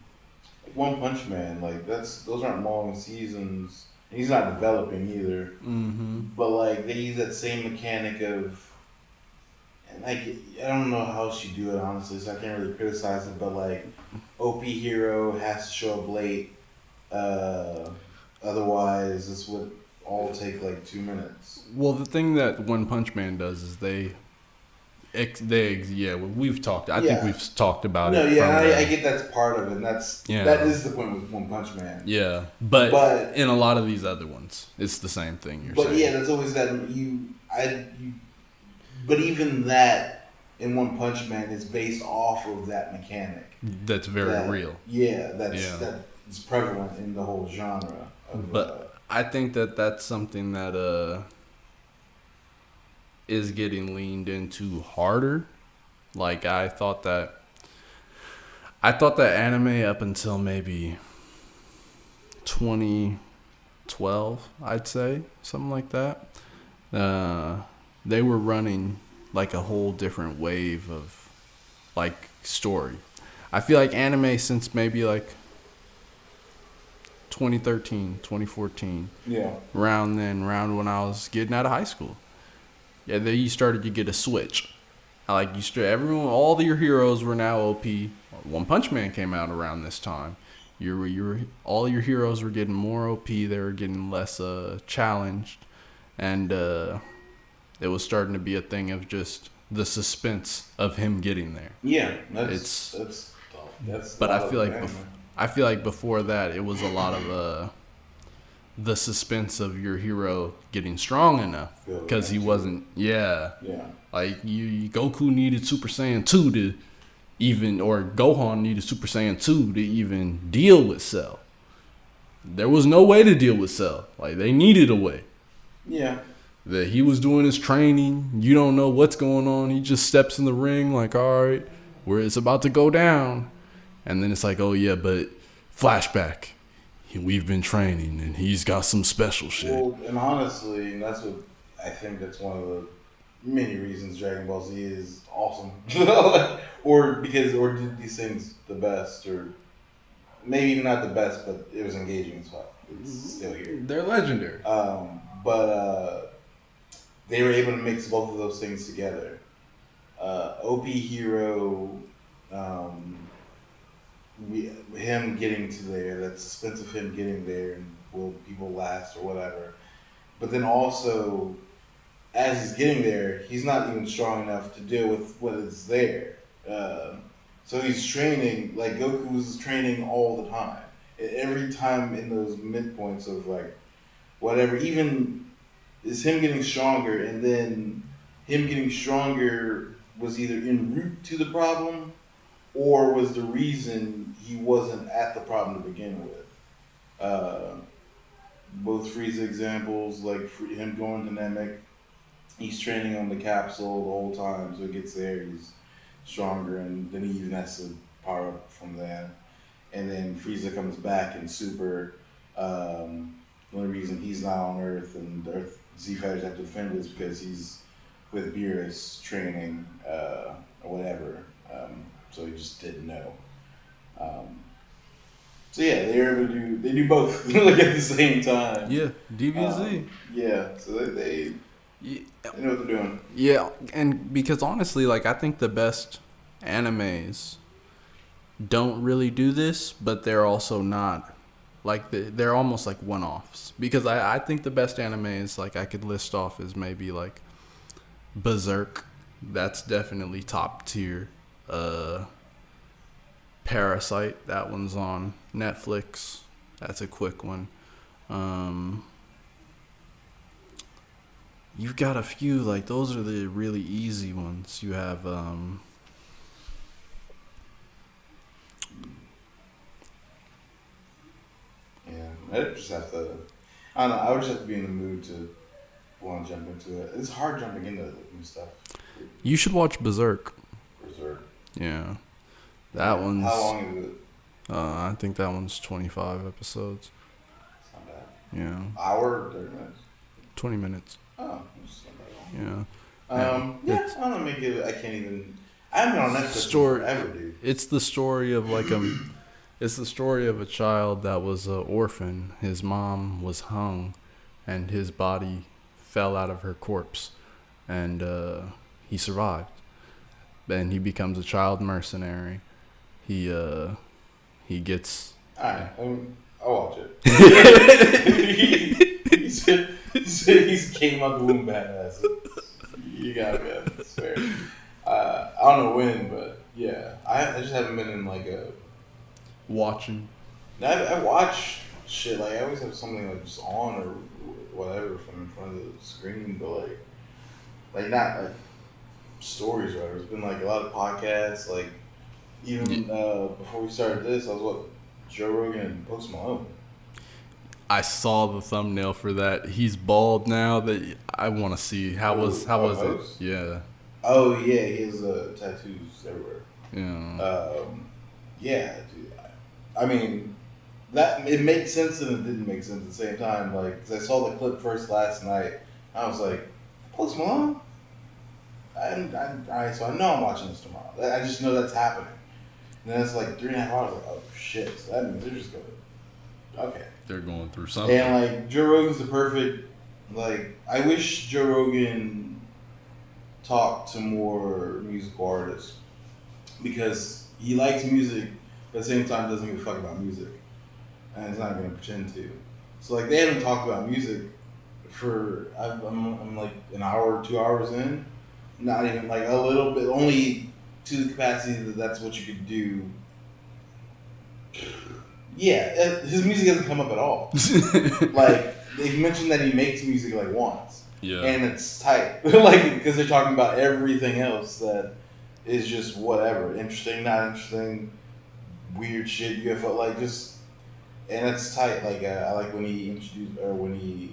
Punch Man, like those aren't long seasons. And he's not developing either. Mm-hmm. But like they use that same mechanic of, and like I don't know how else you do it honestly, so I can't really criticize it. But like OP hero has to show up late. Uh, Otherwise, this would all take like 2 minutes. Well, the thing that One Punch Man does is yeah, we've talked. I think Yeah. we've talked about No, it yeah, from I get that's part of it. And yeah, that is the point with One Punch Man. yeah. But But in a lot of these other ones, it's the same thing you're but saying. yeah, that's always that but even that in One Punch Man is based off of that mechanic. That's very real. Yeah, Yeah. that's prevalent in the whole genre. But I think that that's something that is getting leaned into harder. Like I thought that anime up until maybe 2012, I'd say, something like that. They were running like a whole different wave of like story. I feel like anime since maybe like 2013, 2014, yeah, around when I was getting out of high school. Yeah, then you started to get a switch. Like everyone, all your heroes were now OP. One Punch Man came out around this time. All your heroes were getting more OP. They were getting less challenged, and it was starting to be a thing of just the suspense of him getting there. yeah, that's. But a lot of anime. I feel like before that it was a lot of the suspense of your hero getting strong enough because he wasn't. Yeah, Yeah, like Goku needed Super Saiyan 2 to even, or Gohan needed Super Saiyan 2 to even deal with Cell. There was no way to deal with Cell. Like they needed a way. yeah. That he was doing his training. You don't know what's going on. He just steps in the ring like, all right, where it's about to go down. And then it's like, oh yeah, but flashback. We've been training and he's got some special shit. Well, and honestly, that's what I think. That's one of the many reasons Dragon Ball Z is awesome, or did these things the best, or maybe even not the best, but it was engaging as well. It's still here. They're legendary. But they were able to mix both of those things together. OP hero, him getting to there, that suspense of him getting there, and will people last or whatever. But then also, as he's getting there, he's not even strong enough to deal with what is there. So he's training, like Goku was training all the time. Every time in those midpoints of like whatever, even is him getting stronger, and then him getting stronger was either en route to the problem or was the reason he wasn't at the problem to begin with. Both Frieza examples, like him going to Namek, he's training on the capsule the whole time, so he gets there, he's stronger, and then he even has to power up from there. And then Frieza comes back in Super. The only reason he's not on Earth and the Earth Z Fighters have to defend is because he's with Beerus training or whatever. So he just didn't know. So yeah, they do both like at the same time. Yeah, DBZ. Yeah, so they Yeah, They know what they're doing. yeah, and because honestly, like I think the best animes don't really do this, but they're also not like they're almost like one-offs. Because I think the best animes like I could list off is maybe like Berserk. That's definitely top tier. Parasite. That one's on Netflix. That's a quick one. Um, you've got a few like those are the really easy ones. You have Yeah, I just have to. I don't know. I would just have to be in the mood to want to jump into it. It's hard jumping into new stuff. you should watch Berserk. Berserk. Yeah, that one's. How long is it? I think that one's 25 episodes. It's not bad. Yeah, Hour, 30 minutes. 20 minutes. Oh, it's not that long. Yeah. Yeah, I don't know. Maybe I can't even. I haven't been on Netflix forever, dude. It's the story of like it's the story of a child that was an orphan. His mom was hung, and his body fell out of her corpse, and he survived. Then he becomes a child mercenary. He gets. Alright, I'll watch it. He's came out the womb badass. You got it, man. It's fair. I don't know when, but yeah. I just haven't been in like a... Watching. I watch shit, like I always have something like just on or whatever from in front of the screen, but like not like stories or whatever. It's been like a lot of podcasts, like even before we started this, I was what Joe Rogan and Post Malone. I saw the thumbnail for that. He's bald now. That I want to see. How was it? Yeah. Oh yeah, he has tattoos everywhere. Yeah. Yeah, dude. I mean, that it makes sense and it didn't make sense at the same time. Like, 'cause I saw the clip first last night, I was like, Post Malone. Alright, so I know I'm watching this tomorrow. I just know that's happening. And then it's like 3.5 hours. Like, oh shit! So that means they're just going. Okay. They're going through something. And like Joe Rogan's the perfect. Like, I wish Joe Rogan talked to more musical artists because he likes music, but at the same time doesn't give a fuck about music, and he's not going to pretend to. So like they haven't talked about music for I'm like an hour or 2 hours in, not even like a little bit, only to the capacity that that's what you could do. Yeah, his music hasn't come up at all. Like they've mentioned that he makes music like once, and it's tight. Like because they're talking about everything else that is just whatever, interesting, not interesting, weird shit, UFO, like just, and it's tight. Like I like when he introduced or when he,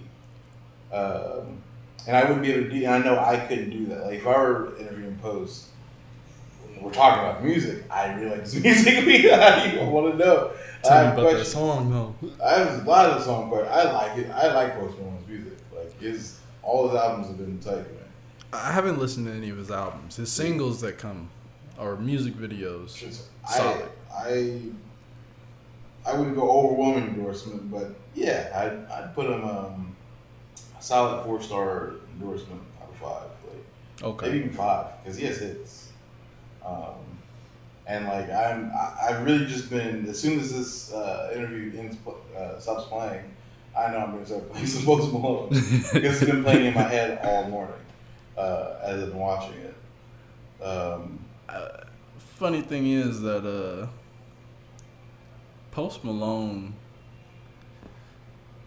and I wouldn't be able to do. And I know I couldn't do that. Like if I were interviewing Post, we're talking about music. I really like this music. I want to know. Tell me about that song, though. I have a lot of the song, but I like it. I like Post Malone's music. Like all his albums have been tight, man. I haven't listened to any of his albums. His singles that come, or music videos, solid. I wouldn't go overwhelming endorsement, but yeah, I'd put him a solid 4-star endorsement out of 5. Like, okay, maybe even 5 because he has hits. And like I've really just been, as soon as this interview stops playing, I know I'm going to start playing some Post Malone because it's been playing in my head all morning as I've been watching it. Funny thing is that Post Malone,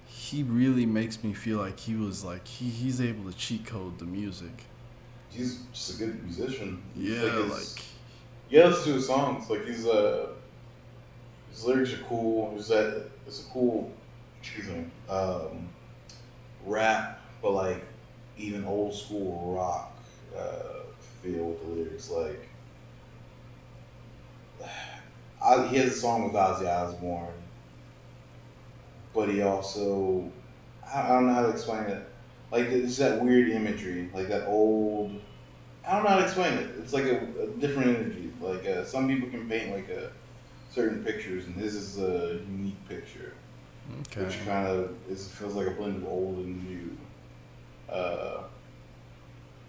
he really makes me feel like he was like he's able to cheat code the music. He's just a good musician. Yeah, like yeah, listen to his songs. Like his lyrics are cool. It's a cool, excuse me, rap, but like even old school rock feel with the lyrics. Like he has a song with Ozzy Osbourne, but he also I don't know how to explain it. Like it's that weird imagery, like that old. I don't know how to explain it. It's like a different energy. Like some people can paint like certain pictures, and this is a unique picture, which kind of feels like a blend of old and new.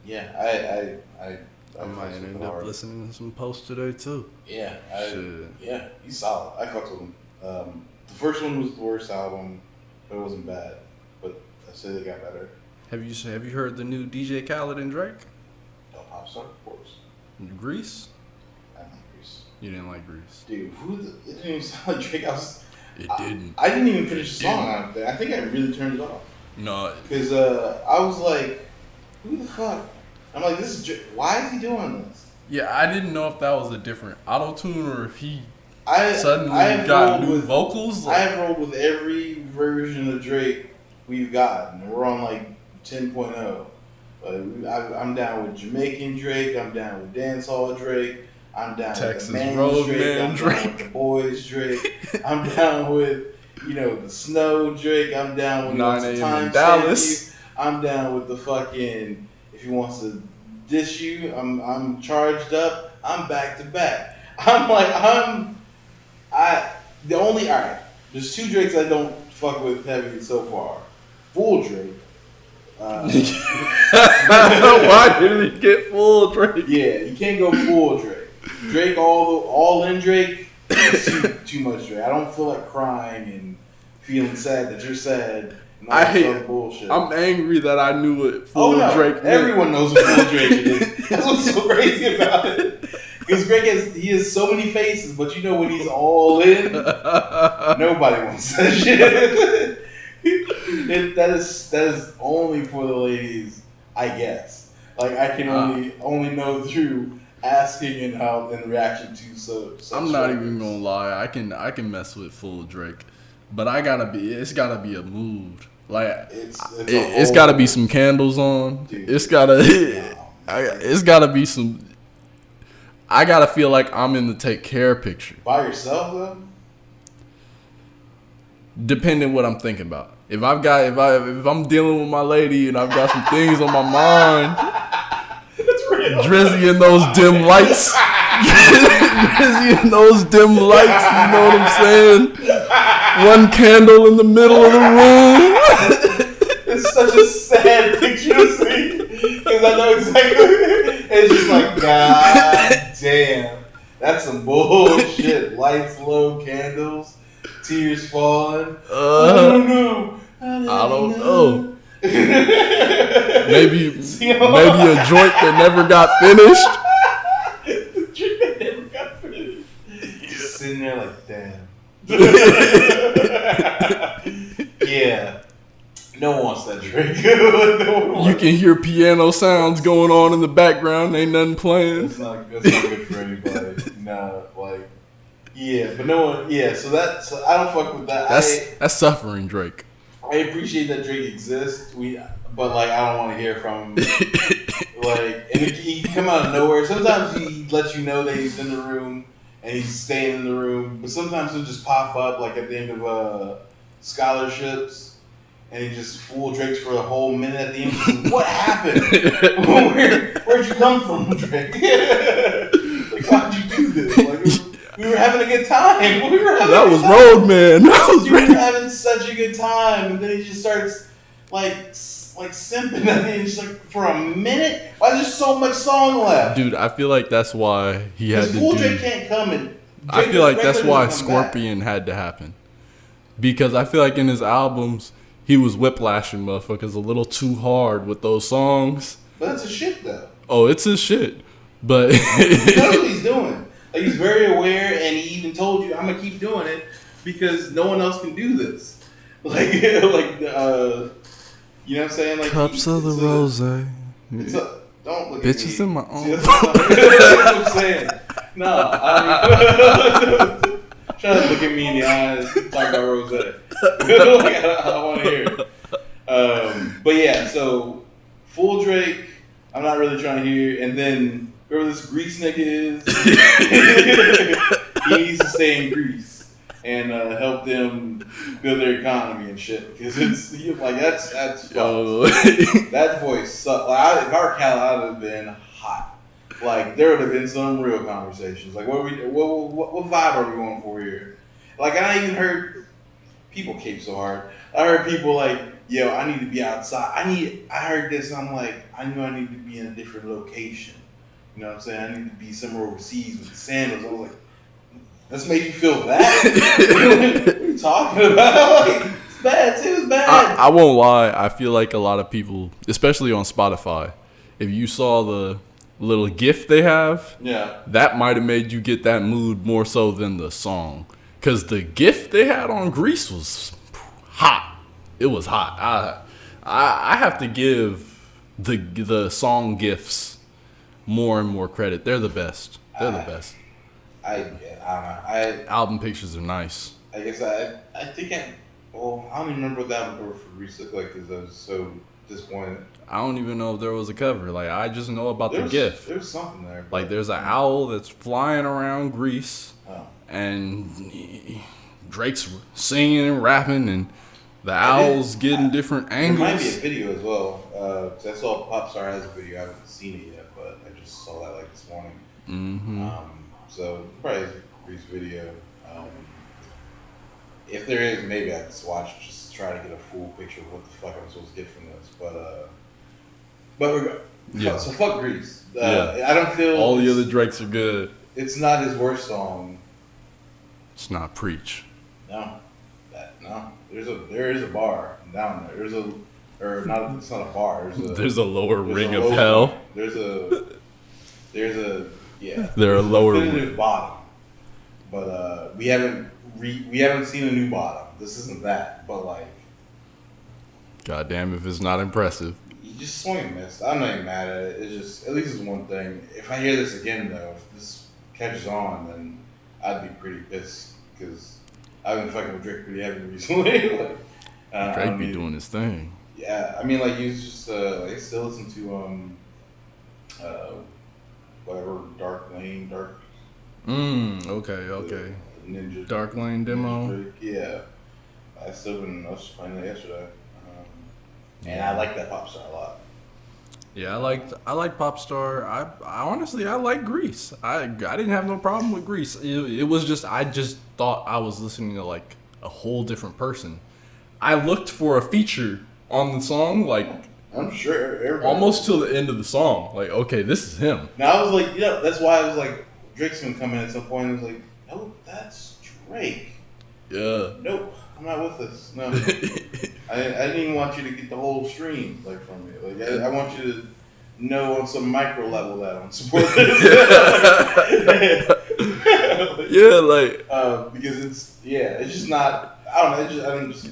Yeah, I might fucks with end him up hard. listening to some posts today too. Yeah, Shit. yeah, he's solid. I fucks with him. The first one was the worst album, but it wasn't bad. But I say they got better. Have you heard the new DJ Khaled and Drake? No pop star, of course. Grease? I like Grease. You didn't like Grease. Dude, it didn't even sound like Drake. Didn't. I didn't even finish the song out there. I think I really turned it off. No. Because I was like, who the fuck? I'm like, this is why is he doing this? Yeah, I didn't know if that was a different auto tune or if he I suddenly got new vocals. I have rolled with every version of Drake we've gotten. We're on like 10.0. I'm down with Jamaican Drake. I'm down with dancehall Drake. I'm down Texas with the man Road Drake. Man I'm Drake. down with the boys Drake. I'm down with the snow Drake. I'm down with 9 the a.m. time in Dallas. Safety. I'm down with the fucking if he wants to dish you. I'm charged up. I'm back to back. There's two Drakes I don't fuck with heavy so far. Full Drake. Why did he get full Drake? Yeah, you can't go full Drake. Drake all in Drake is too much Drake. I don't feel like crying and feeling sad that you're sad. And all I that hate other bullshit. I'm angry that I knew what full Drake meant. Everyone knows what full Drake is. That's what's so crazy about it. Because Drake has so many faces, but when he's all in, nobody wants that shit. That is only for the ladies, I guess. Like I can only know through asking and reaction to such I'm not records. even gonna lie. I can mess with full Drake, but it's gotta be a mood. Like it's gotta be some candles on. Dude, it's gotta be some. I gotta feel like I'm in the take care picture. By yourself though? Depending what I'm thinking about. If I'm dealing with my lady and I've got some things on my mind, Drizzy and those dim lights. Drizzy and those dim lights, you know what I'm saying? One candle in the middle of the room. It's such a sad picture to see. Because I know exactly. It's just like, God damn. That's some bullshit. Lights low, candles, tears falling. I don't know. Maybe a joint that never got finished. The joint that never got finished. Just sitting there like, damn. Yeah. No one wants that Drake. You can hear piano sounds going on in the background. Ain't nothing playing. That's not good for anybody. Yeah, but no one. Yeah, so I don't fuck with that. That's suffering, Drake. I appreciate that Drake exists. But I don't want to hear from him. And he can come out of nowhere. Sometimes he lets you know that he's in the room and he's staying in the room. But sometimes he'll just pop up at the end of scholarships. And he just fool Drake for a whole minute at the end. What happened? Where'd you come from, Drake? Why'd you do this? We were having a good time. That was Road Man. We were having such a good time, and then he just starts simping at me, just for a minute. Why is there so much song left? Dude, I feel like that's why he had to do. Drake can't come in. I feel like that's why Scorpion had to happen, because I feel like in his albums he was whiplashing motherfuckers a little too hard with those songs. But that's his shit, though. Oh, it's his shit, but he knows what he's doing. He's very aware, and he even told you, "I'm gonna keep doing it because no one else can do this." You know what I'm saying? Cups of the rose. Don't look bitches at me. in my own. That's what I'm saying. No, try to look at me in the eyes, talk about rose. I don't want to hear it. But yeah, so full Drake, I'm not really trying to hear. And then whoever this Greece nigga is, he needs to stay in Greece and help them build their economy and shit. Because that's fucked. That voice sucked. If I were Cal, I would have been hot. There would have been some real conversations. What vibe are we going for here? I even heard people cape so hard. I heard people yo, I need to be outside. I heard this and I'm like, I knew I need to be in a different location. You know what I'm saying? I need to be somewhere overseas with the sandals. I was like, let's make you feel that? What are you talking about? Like, it's bad. It was bad. I won't lie. I feel like a lot of people, especially on Spotify, if you saw the little GIF they have, that might have made you get that mood more so than the song. Because the GIF they had on Grease was hot. It was hot. I have to give the song GIFs more and more credit. They're the best. They're the best. I don't know. Album pictures are nice. I guess I think I don't even remember what the album cover for Grease looked like because I was so disappointed. I don't even know if there was a cover. Like, I just know about the GIF. There's something there. Like, there's an owl that's flying around Greece, and Drake's singing and rapping, and the owl's getting different angles. There might be a video as well. 'Cause I saw Popstar has a video. I haven't seen it yet, but I just saw that like this morning. Mm-hmm. So probably a Grease video. If there is, maybe I can just watch it, just try to get a full picture of what the fuck I'm supposed to get from this. But yeah. So fuck Grease. I don't feel all the other Drakes are good. It's not his worst song. It's not Preach. No. There is a bar down there. It's not a bar. There's a lower ring of hell. There's a yeah. There are lower definitive bottom. But we haven't seen a new bottom. This isn't that, but like, goddamn if it's not impressive. You just swing and miss. I'm not even mad at it. It's just, at least it's one thing. If I hear this again though, if this catches on, then I'd be pretty pissed because I've been fucking with Drake pretty heavy recently. Like, Drake be doing his thing. Yeah, I mean, like, you just I still listen to whatever Dark Lane. Okay. Ninja Dark Lane demo. Drake. Yeah, I was just playing that yesterday, and I like that Popstar a lot. Yeah, I like Popstar. I honestly like Grease. I didn't have no problem with Grease. It was just I just thought I was listening to like a whole different person. I looked for a feature on the song, like I'm sure everybody almost till the end of the song. Like, okay, this is him. Now I was like, that's why I was like, Drake's gonna come in at some point. And I was like, nope, that's Drake. Yeah. Nope, I'm not with this. No, I didn't even want you to get the whole stream like from me. Like I want you to know on some micro level that I'm supporting this. Because it's just not. I don't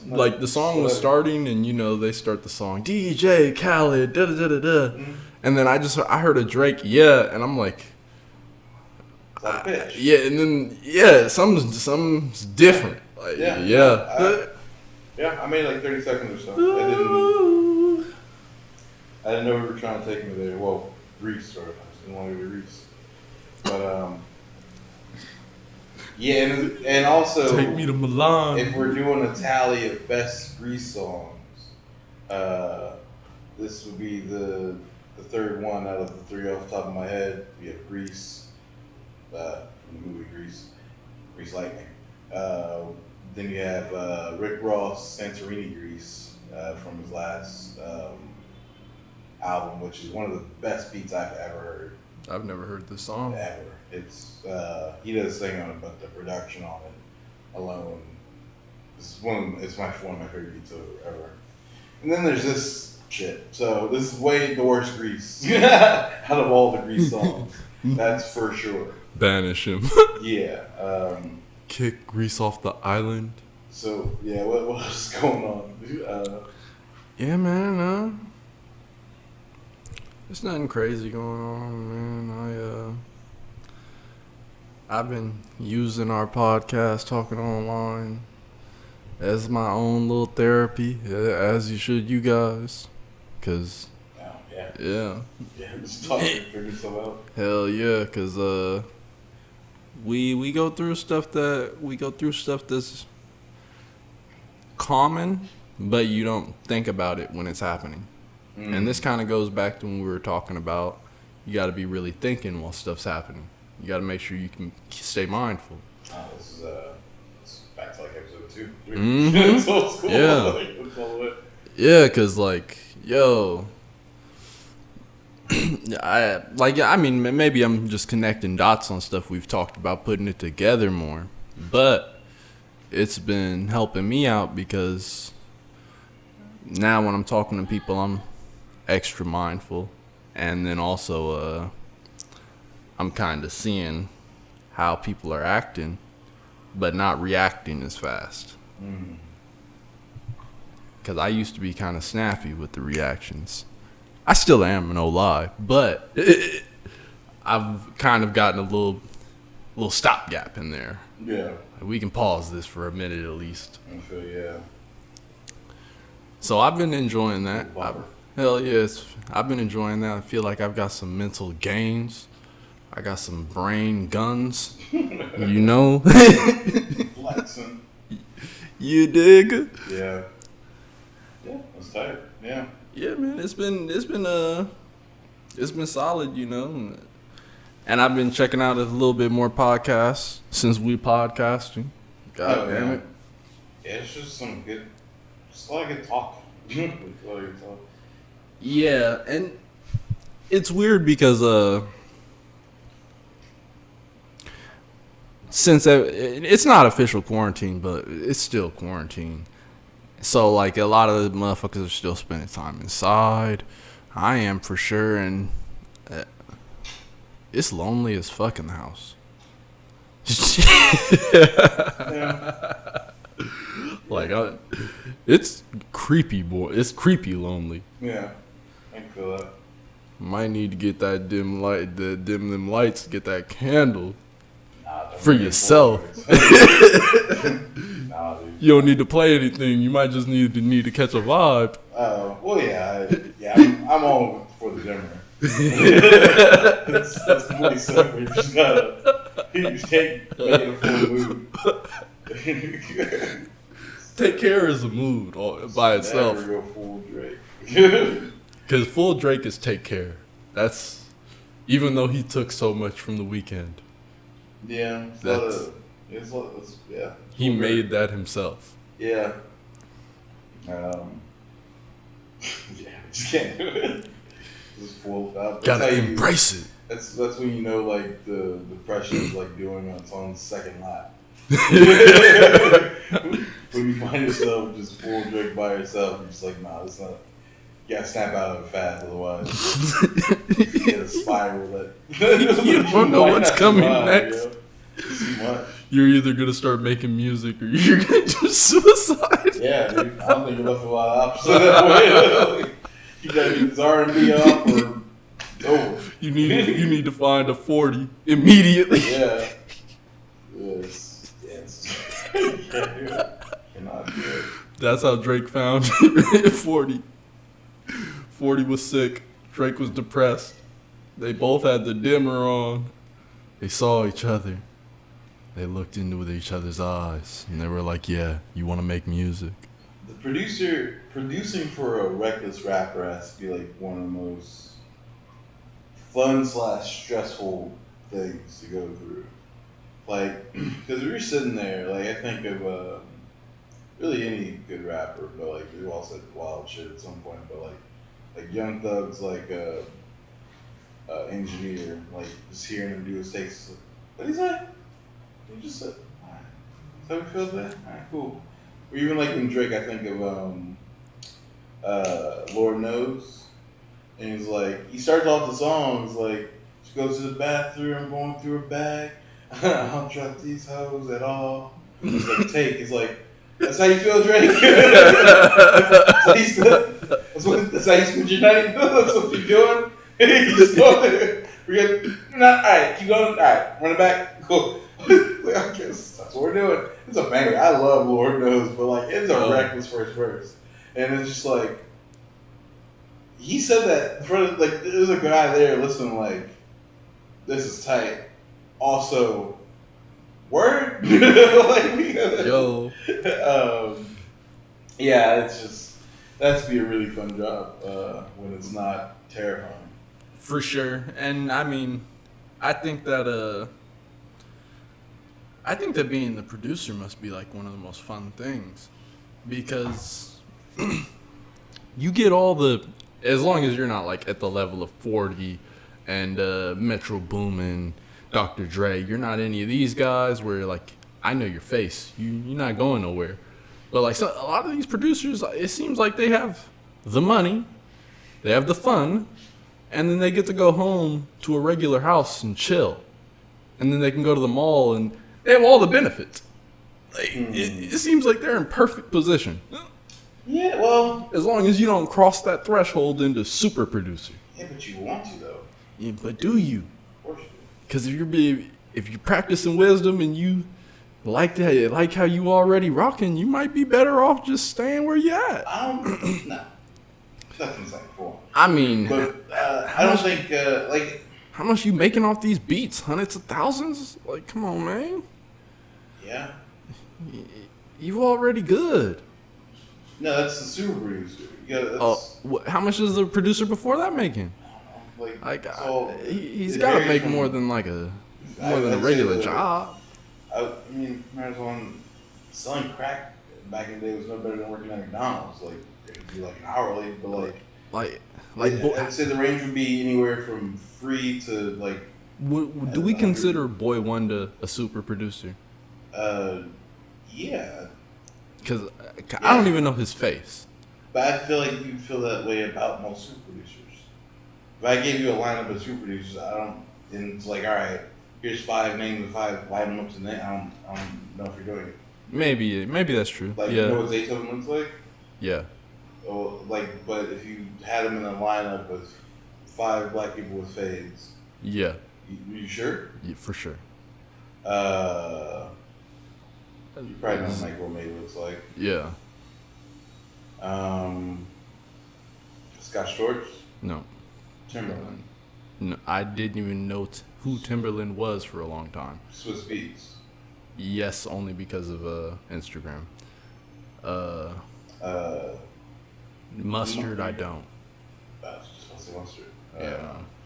know. Like the song was starting, and they start the song DJ Khaled, da da da da da, and then I heard a Drake, and I'm like, bitch. and then something's different. Like, I made like 30 seconds or so. I didn't know we were trying to take me there. Well, Grease, or I didn't want to go to Grease, but and also take me to Milan. If we're doing a tally of best Grease songs, this would be the third one out of the three off the top of my head. We have Grease, from the movie Grease Lightning. Then you have Rick Ross, Santorini Grease, from his last album, which is one of the best beats I've ever heard. I've never heard this song. Ever. It's he does sing on it, but the production on it alone is one of my favorite beats ever. And then there's this shit. So this is way the worst Grease out of all the Grease songs. That's for sure. Banish him. Yeah. Kick Grease off the island. So yeah, what's going on? Yeah, man. There's nothing crazy going on, man. I've been using our podcast, Talking Online, as my own little therapy, as you should, you guys, cause yeah, just talking, figure stuff out. Hell yeah, cause we go through stuff that's common, but you don't think about it when it's happening. And this kind of goes back to when we were talking about you got to be really thinking while stuff's happening. You got to make sure you can stay mindful. This is back to like episode 2, 3. Mm-hmm. It's old school. Yeah. Yeah, cause like, yo, I mean, maybe I'm just connecting dots on stuff we've talked about, putting it together more. But it's been helping me out because now when I'm talking to people, I'm extra mindful, and then also I'm kind of seeing how people are acting, but not reacting as fast. Because I used to be kind of snappy with the reactions. I still am, no lie, but I've kind of gotten a little stopgap in there. Yeah. We can pause this for a minute at least. I feel, yeah. So I've been enjoying that. Hell yes, I've been enjoying that. I feel like I've got some mental gains. I got some brain guns. You know? Flexing. You dig? Yeah. Yeah, that's tight. Yeah. Yeah, man. It's been solid, you know. And I've been checking out a little bit more podcasts since we podcasting. God damn it. Yeah, it's just some good. Just a lot of good talk. Yeah, and it's weird because since it's not official quarantine, but it's still quarantine. So like a lot of the motherfuckers are still spending time inside. I am for sure, and it's lonely as fuck in the house. Like it's creepy, boy. It's creepy lonely. Yeah, I can feel that. Might need to get that dim them lights, get that candle for really yourself. Nah, dude. You don't need to play anything. You might just need to catch a vibe. Well, yeah. I'm all for the dimmer. That's really simple. You just can't make it a full mood. Take Care is a mood by itself. Never go full Drake. Because full Drake is Take Care. That's even though he took so much from The Weeknd. Yeah, yeah. He made that himself. Yeah. Yeah, just can't do it. Just full. Gotta embrace it. That's when you know like the pressure is like doing on its own second lap. When you find yourself just full Drake by yourself, you're just like, nah, it's not. You gotta snap out of it fast, otherwise you get a spiral that you don't know what's coming next. Yo. It's too much. You're either gonna start making music or you're gonna do suicide. Yeah, dude. I don't think you're left a lot of options that way. You gotta get this R&B off or over. You need to find a 40 immediately. Yeah. Yes. Cannot do it. That's how Drake found 40. 40 was sick. Drake was depressed. They both had the dimmer on. They saw each other. They looked into each other's eyes, and they were like, yeah, you want to make music? The producing for a reckless rapper has to be like one of the most fun/stressful things to go through. Like, because you're sitting there, like, I think of really any good rapper, but like, we've all said wild shit at some point, but like Young Thug's like engineer, like, just hearing him do his takes, like, what'd he say? He just said, alright. Is that what you feel that? Alright, cool. Or even like in Drake, I think of Lord Knows. And he's like, he starts off the songs like, she goes to the bathroom, going through her bag. I don't trust these hoes at all. He's like, take. He's like, that's how you feel, Drake? That's how you spend your night? That's what you're doing? You just go there. Alright, keep going. Alright, run it back. Cool. Like, I guess that's what we're doing. It's a banger. I love Lord Knows, but like, it's a reckless first verse. And it's just like, he said that in front of, like, there's a guy there listening, like, this is tight. Also, word? Like, Yo. Yeah, it's just, that's be a really fun job when it's not terrifying. For sure. And I mean, I think that being the producer must be like one of the most fun things, because you get all the, as long as you're not like at the level of 40 and Metro Boomin, Dr. Dre, you're not any of these guys where like I know your face, you're not going nowhere. But like so, a lot of these producers, it seems like they have the money, they have the fun, and then they get to go home to a regular house and chill, and then they can go to the mall and they have all the benefits. Like, it seems like they're in perfect position. Yeah, well, as long as you don't cross that threshold into super producer. Yeah, but you want to though. Yeah, but do you? Of course you do. Because if you're practicing wisdom and you like that, like how you already rocking, you might be better off just staying where you at. No. Nothing's like for. I mean, but I don't think like. How much you making off these beats? Hundreds of thousands? Like, come on, man. Yeah. You already good. No, that's the super producer. How much is the producer before that making? He's got to make more than a regular job. I mean, selling crack back in the day was no better than working at McDonald's. Like, it'd be like an hourly, but I'd say the range would be anywhere from free to like. Do we consider Boy Wonder a super producer? Yeah. Because I don't even know his face. But I feel like you feel that way about most super producers. If I gave you a lineup of super producers, and it's like, all right, here's 5 names and 5 line them up to name. I don't know if you're doing it. Maybe that's true. Like, yeah. You know what Zaytoven looks like? Yeah. Oh, but if you had him in a lineup with 5 black people with fades. Yeah. You sure? Yeah, for sure. You probably know what Michael May looks like. Yeah. Scott Storch? No. Timberland? No, I didn't even know who Timberland was for a long time. Swiss Beats? Yes, only because of Instagram. Mustard, I don't. I was just want to say Mustard. Yeah. I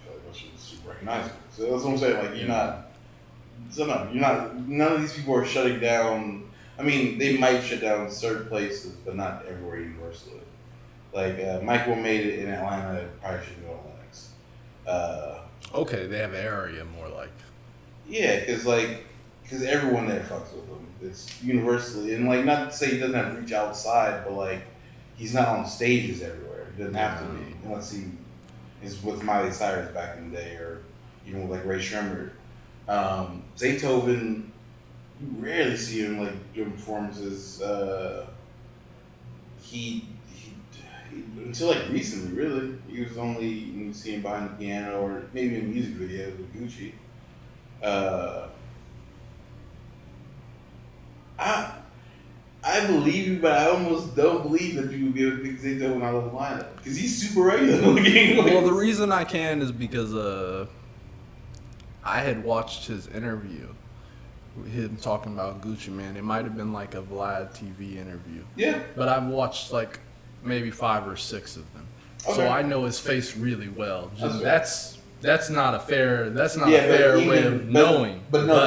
feel like Mustard is super recognizable. So that's what I'm saying. Like, you're not. So no, you're not. None of these people are shutting down. I mean, they might shut down certain places, but not everywhere universally. Like Michael made it in Atlanta. Probably should go to Linux. Okay, they have an area more like. Yeah, because everyone there fucks with him. It's universally, and like not to say he doesn't have to reach outside, but like he's not on stages everywhere. He doesn't have to be unless he is with Miley Cyrus back in the day, or even with like Ray Shremmerd. Zaytoven, you rarely see him like doing performances. He until like recently, really, he was only you see him behind the piano or maybe in music videos with Gucci. I believe you, but I almost don't believe that you would be able to pick Zaytoven out of the lineup because he's super regular looking. Well, the reason I can is because I had watched his interview, him talking about Gucci Mane. It might have been like a Vlad TV interview. Yeah. But I've watched like maybe 5 or 6 of them, okay. So I know his face really well. That's not a fair. That's not a fair way of knowing. But no,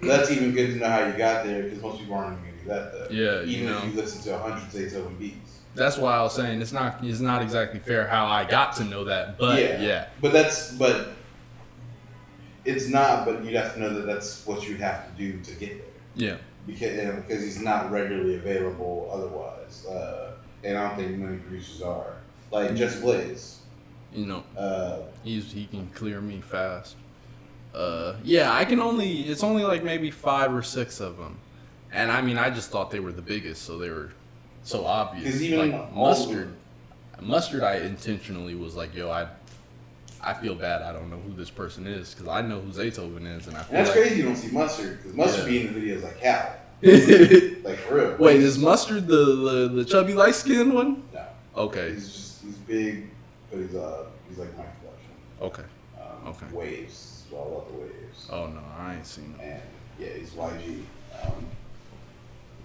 that's even good to know how you got there because most people aren't even gonna do that though. Yeah. Even if you listen to 100 Zaytoven beats. That's why I was saying it's not exactly fair how I got to know that. But yeah. But it's not. But you'd have to know that that's what you'd have to do to get there. Yeah. Because he's not regularly available otherwise, and I don't think many producers are. Like Just Blaze. You know, he can clear me fast. Yeah, it's only like maybe 5 or 6 of them, and I mean I just thought they were the biggest, so they were so obvious. Even like Mustard, I intentionally was like, yo, I feel bad. I don't know who this person is because I know who Zaytoven is, and I feel that's like, crazy. You don't see Mustard because Mustard be in the videos like Cal. Like for real. Wait, is Mustard the chubby light skinned one? No. Okay. He's big, but he's like my collection. Okay. Okay. Waves. So I love the Waves. Oh no, I ain't seen him. And yeah, he's YG.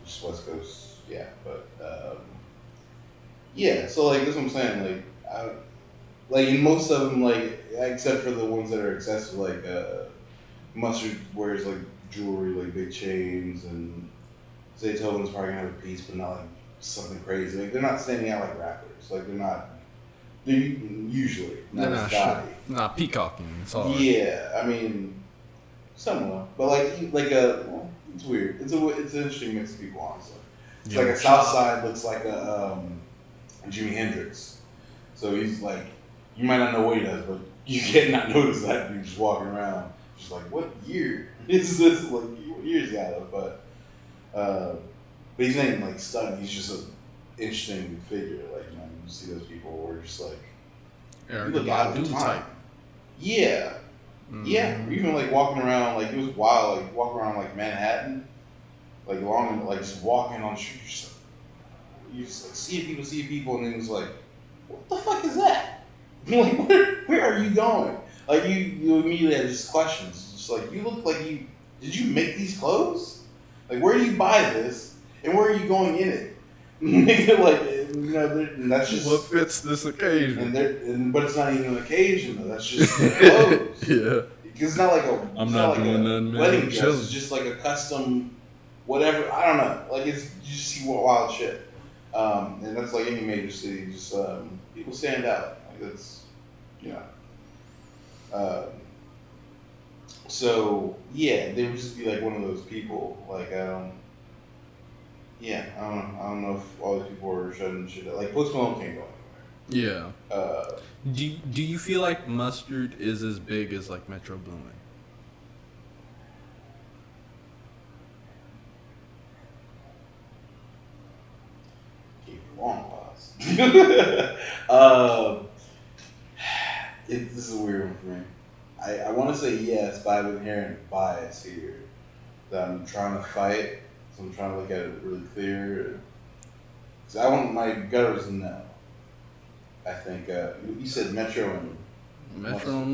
Just West Coast. Yeah, but yeah. So like that's what I'm saying. Like in most of them, like except for the ones that are excessive, like Mustard wears like jewelry, like big chains, and Zaytoven's probably gonna have a piece, but not like something crazy. Like they're not standing out like rappers. Like they're not. They're usually not as gaudy. Not peacocking. It's hard. Yeah, I mean, somewhat, but it's weird. It's an interesting mix of people, honestly. It's like a South Side looks like a Jimi Hendrix. So he's like, you might not know what he does, but you can't not notice that dude just walking around. Just like, what year is this? Like, what year is he out of? But he's not even like stunned. He's just an interesting figure. Like, you know, you see those people who are just like, you look out of time. Yeah. Mm-hmm. Yeah. Even like walking around, like it was wild, like walking around like Manhattan, like along, like just walking on the street. You just like see people, and then it's like, what the fuck is that? Like, where are you going? Like you immediately have just questions. Just like, you look like did you make these clothes? Like, where do you buy this? And where are you going in it? Like, you know, and that's just what fits this occasion. But it's not even an occasion though. That's just the clothes. Yeah. Because it's not like a. I'm not doing nothing. Wedding dress. It's just like a custom, whatever. I don't know. Like you just see wild shit. And that's like any major city. Just people stand out. Like that's, you know. So yeah, they would just be like one of those people. Like yeah, I don't know if all these people were shutting shit up. Like Post Malone can't go anywhere. Yeah. Do you feel like Mustard is as big as like Metro Boomin? Long pause. This is a weird one for me. I want to say yes, but I have an inherent bias here that I'm trying to fight. So I'm trying to look at it really clear. So I want my gut is no. I think you said Metro and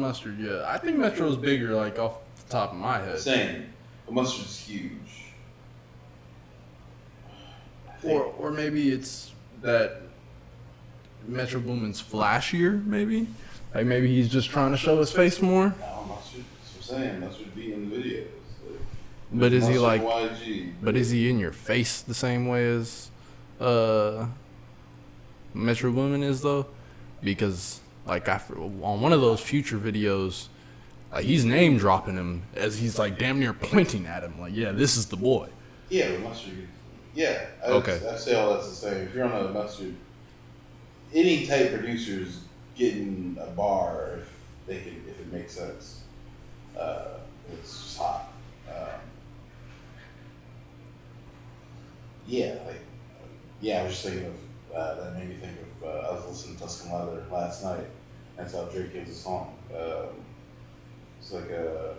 Mustard. Yeah, I think Metro is bigger, like off the top of my head. Same, but Mustard's huge. Or maybe it's that Metro Boomin's flashier, maybe. Like maybe he's just trying to show his face more. No, Mustard. That's what I'm saying. Mustard be in the videos. But is he like? YG. But is he in your face the same way as Metro Boomin is though? Because like on one of those Future videos, like he's name dropping him as he's like damn near pointing at him, like, yeah, this is the boy. Yeah, but Mustard. Yeah. Okay. I say all that's the same. If you're on a Mustard, any type producer's getting a bar if it makes sense. It's just hot. I was just thinking of that made me think of I was listening to Tuscan Leather last night. That's how Drake gives a song. It's like I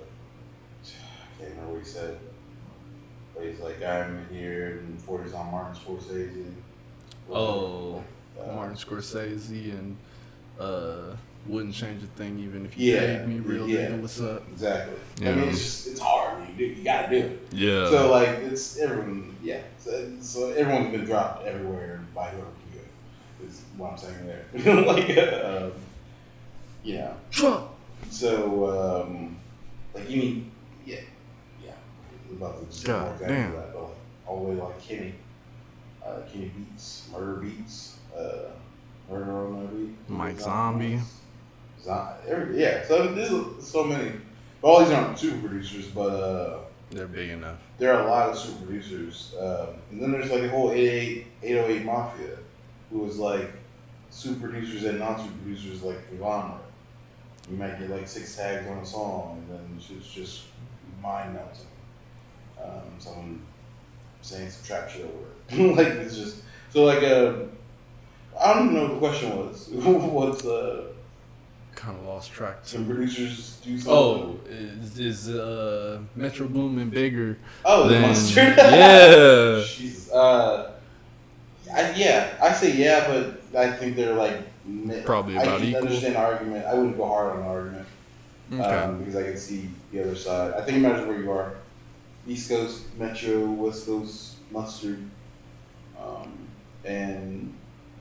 can't remember what he said, but he's like, I'm here and 40's on Martin Scorsese. Martin Scorsese and wouldn't change a thing even if you paid me real nigga, what's up? Exactly. Yeah. I mean, it's hard. You gotta do it. Yeah. So like it's everyone. Yeah. So everyone's been dropped everywhere by whoever can do it. Is what I'm saying there. Like yeah. Trump. So like you need about to just God more example of that, but like all the way like Kenny Beats, Murder Beats, Murder on My Beat, Mike Zombie. So there's so many. But all these aren't super producers, but they're big enough. There are a lot of super producers, and then there's like a whole 808 Mafia, who is like super producers and non-super producers like conglomerate. You might get like 6 tags on a song, and then it's just mind melting. Someone saying some trap shit over it. Like it's just so like I don't even know what the question was. What's kind of lost track. Some producers do something. Oh, is Metro Boomin bigger? Oh, than, the Mustard. Yeah. Jesus. I say yeah, but I think they're like probably about equal. I understand the argument. I wouldn't go hard on the argument because I can see the other side. I think it matters where you are. East Coast Metro, West Coast Mustard, and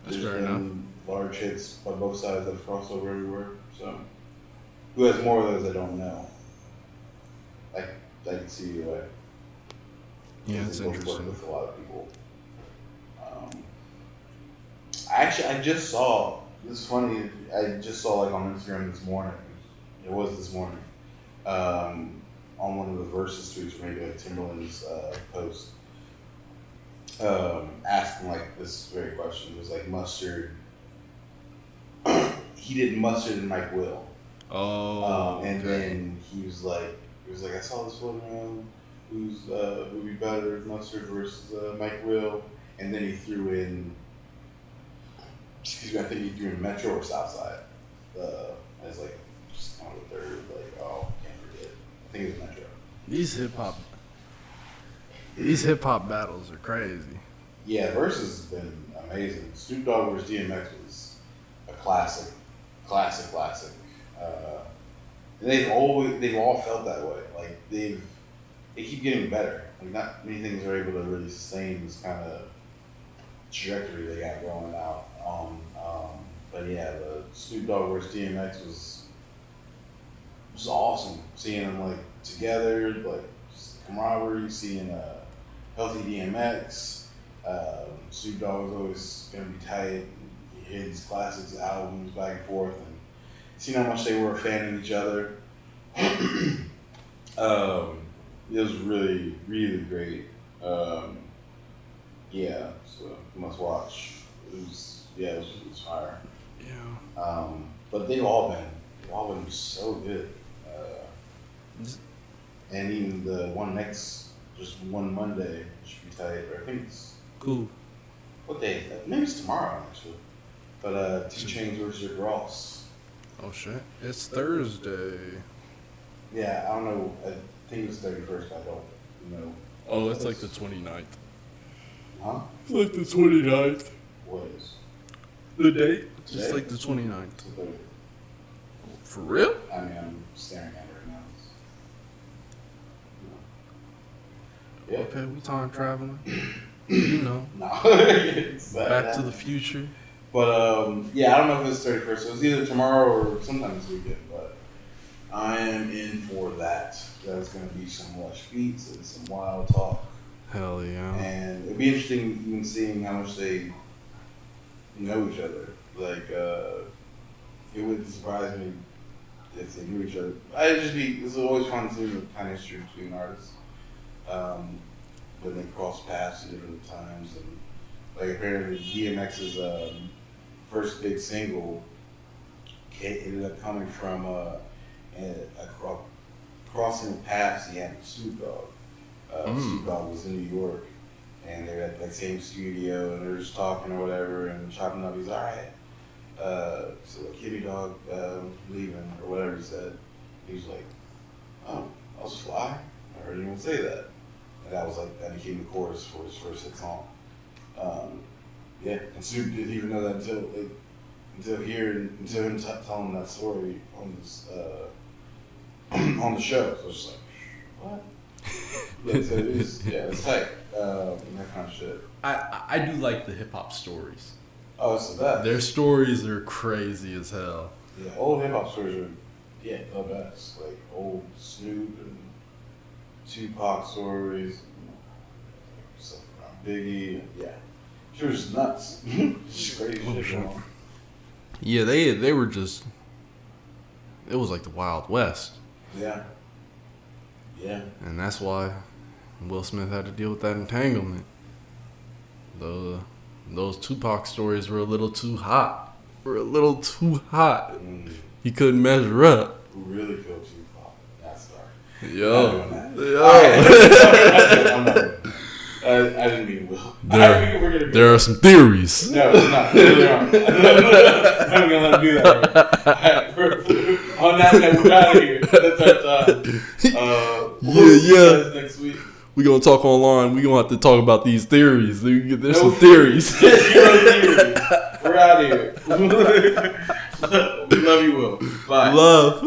that's there's fair been enough. Large hits by both sides that have crossed over everywhere. So, who has more of those? I don't know. I can see either way. Yeah, it's interesting. Work with a lot of people. I just saw. It's funny. I just saw like on Instagram this morning. It was this morning. On one of the verses tweets, maybe like Timberland's post, asking like this very question. It was like Mustard. He did Mustard and Mike Will. Oh. And then he was like, I saw this one around. Who'd be better, Mustard versus Mike Will? And then he threw in. Excuse me, I think he threw in Metro or Southside as like just on the third. Like, oh, can't forget. I think it was Metro. These hip hop battles are crazy. Yeah, Versus has been amazing. Snoop Dogg versus DMX was a classic. And they've all felt that way. Like they keep getting better. Like not many things are able to really sustain this kind of trajectory they got going out on. But yeah, the Snoop Dogg versus DMX was awesome. Seeing them like together, like just camaraderie. Seeing healthy DMX. Snoop Dogg was always gonna be tight. You hear these classics albums back and forth, and seeing how much they were a fan of each other. It was really, really great. Yeah, so must watch. It was fire. Yeah. But they've all been so good. And even the one just one Monday should be tight. Or I think it's cool. What day? Maybe it's tomorrow actually. But 2 Chainz versus Rick Ross. Oh shit! It's Thursday. Yeah, I don't know. I think it's 31st. I don't know. Oh, it's like the 29th. Huh? It's like the 29th. What is? The date? Today? It's like the 29th. It's the 30th. For real? I mean, I'm staring at it right now. Yeah. Okay, we time traveling. You know. No. Back to the future. But yeah, I don't know if it's 31st. So it's either tomorrow or sometime this weekend. But I am in for that. There's going to be some lush beats and some wild talk. Hell yeah. And it'll be interesting even seeing how much they know each other. Like, it wouldn't surprise me if they knew each other. It's always fun to see the kind of history between artists. When they cross paths at different times. And, like, apparently DMX's first big single ended up coming from a crossing of paths he had with Snoop Dogg. Snoop Dogg was in New York, and they were at that same studio, and they were just talking or whatever, and chopping up. He's all right. So like, Kitty Dog leaving or whatever he said. He was like, "Oh, I'll just fly." I heard anyone say that, and that became the chorus for his first hit song. Yeah, and Snoop didn't even know that until him telling that story on this on the show. So it's just like, what? It's tight. And that kind of shit. I do like the hip hop stories. Oh, it's the best. Their stories are crazy as hell. Yeah, old hip hop stories are the best. Like old Snoop and Tupac stories, stuff around Biggie. Yeah, she was nuts. She's crazy shit going on. Yeah, they were just. It was like the Wild West. Yeah. Yeah. And that's why Will Smith had to deal with that entanglement. Those Tupac stories were a little too hot. He couldn't measure up. Who really killed Tupac? That's dark. Yo. I'm not doing that. I didn't mean Will. There are some theories. No, it's not. There really aren't. I'm going to let him do that. On that note, we're out of here. That's our time. Yeah. Next week. We're going to talk online. We're going to have to talk about these theories. There's some theories. Zero theories. We're out of here. We love you, Will. Bye. Love.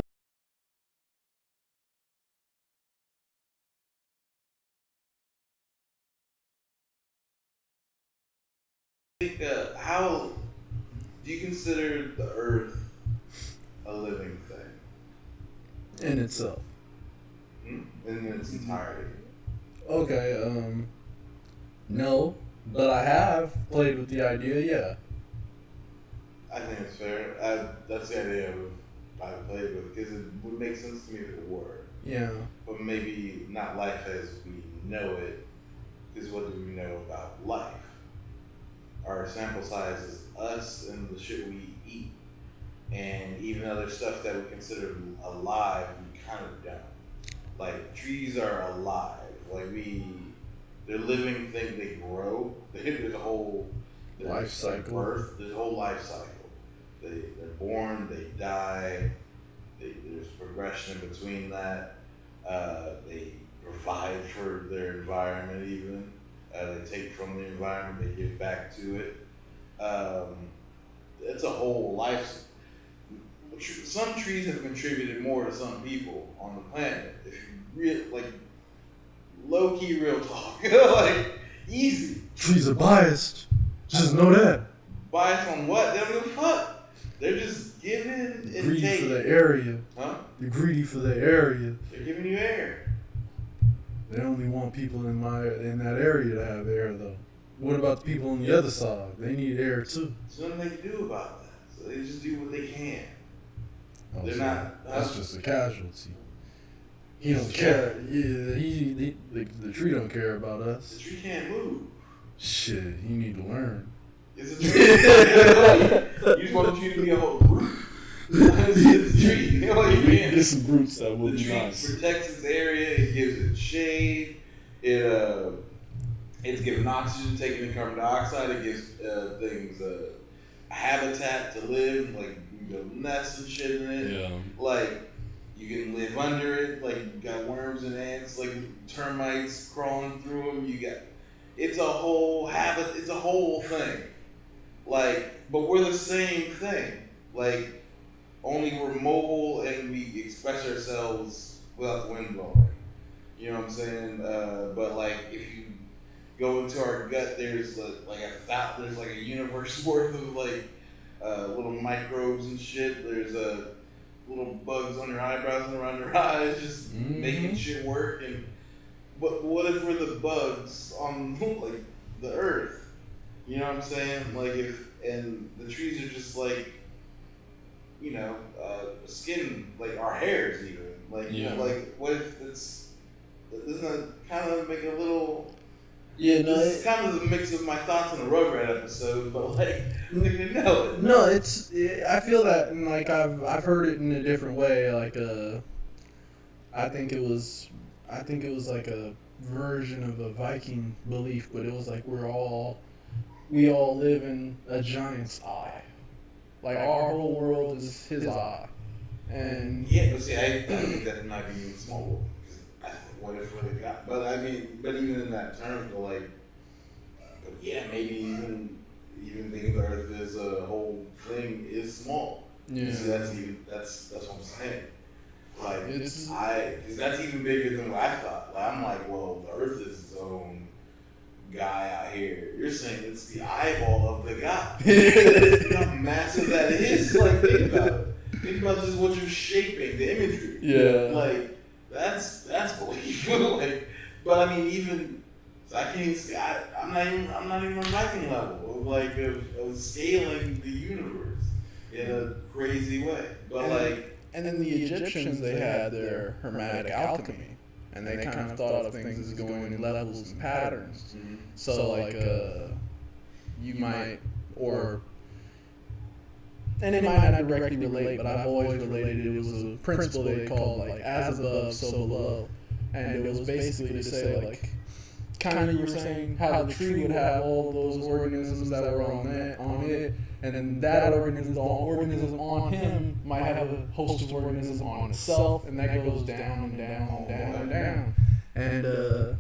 How do you consider the Earth a living thing? In itself. In its entirety. Okay, no, but I have played with the idea, yeah. I think it's fair. That's the idea I played with because it would make sense to me if it were. Yeah. But maybe not life as we know it, because what do we know about life? Our sample size is us and the shit we eat, and even other stuff that we consider alive, we kind of don't. Like trees are alive. Like they're living things. They grow. There's a whole Life cycle. Birth. There's a whole life cycle. They're born. They die. There's progression in between that. They provide for their environment. Even they take from the environment. They give back to it. It's a whole life. Some trees have contributed more to some people on the planet. If you really like, low key, real talk, like easy. Trees are biased. Just know that. Biased on what? They don't give a fuck. They're just giving and Greedy taking. for the area. Huh? They're greedy for the area. They're giving you air. They only want people in that area to have air, though. What about the people on the other side? They need air too. There's nothing they can do about that. So they just do what they can. Oh, They're so not. That's just a casualty. He don't care. Yeah, the tree don't care about The us. tree can't move. Shit, you need to learn. It's a tree. You just want the tree to be a whole group. It's a tree. You know, you can't. Get some roots that will The be tree nice. protects its area. It gives it shade. It's giving oxygen, taking in carbon dioxide. It gives things a habitat to live, like you know, nests and shit in it. Yeah. Like you can live under it. Like you got worms and ants, like termites crawling through them. It's a whole habit. It's a whole thing. Like, but we're the same thing. Like, only we're mobile and we express ourselves without the wind blowing. You know what I'm saying? But like, if you go into our gut, there's like a universe worth of like little microbes and shit. There's little bugs on your eyebrows and around your eyes, just making shit work. And but what if we're the bugs on like the earth? You know what I'm saying? Like and the trees are just like, you know, skin, like our hairs even. Like, you know, like what if doesn't that kind of make a little... Yeah, no, it's kind of the mix of my thoughts in a Rugrat episode, but like, no. No, I feel that, and like I've heard it in a different way. Like I think it was like a version of a Viking belief, but it was like we all live in a giant's eye. Like our whole world is his eye, and yeah, but see, I think that might be even small. What if really got? But I mean, but even in that term, like, but yeah, maybe even thinking the Earth as a whole thing is small. yeah, See, that's what I'm saying. Like, because that's even bigger than what I thought. Like, I'm like, well, the Earth is its own guy out here. You're saying it's the eyeball of the guy. Think how massive that is. Like, think about it. Think about just what you're shaping, the imagery. Yeah. Like, that's believable. Like, but I mean, even so I can't even see. I'm not even on Viking level of scaling the universe in a crazy way. But and then the Egyptians, they had their hermetic alchemy, and they kind of thought of things as going in levels and patterns. Mm-hmm. So like you might and it might not directly relate, but I've always related it was a principle they called like as above, so below. And it was basically to say like, kind of you were saying how the tree would have all those organisms that were on it, and then that organism on him might have a host of organisms on itself, and that goes down and down and down and down. And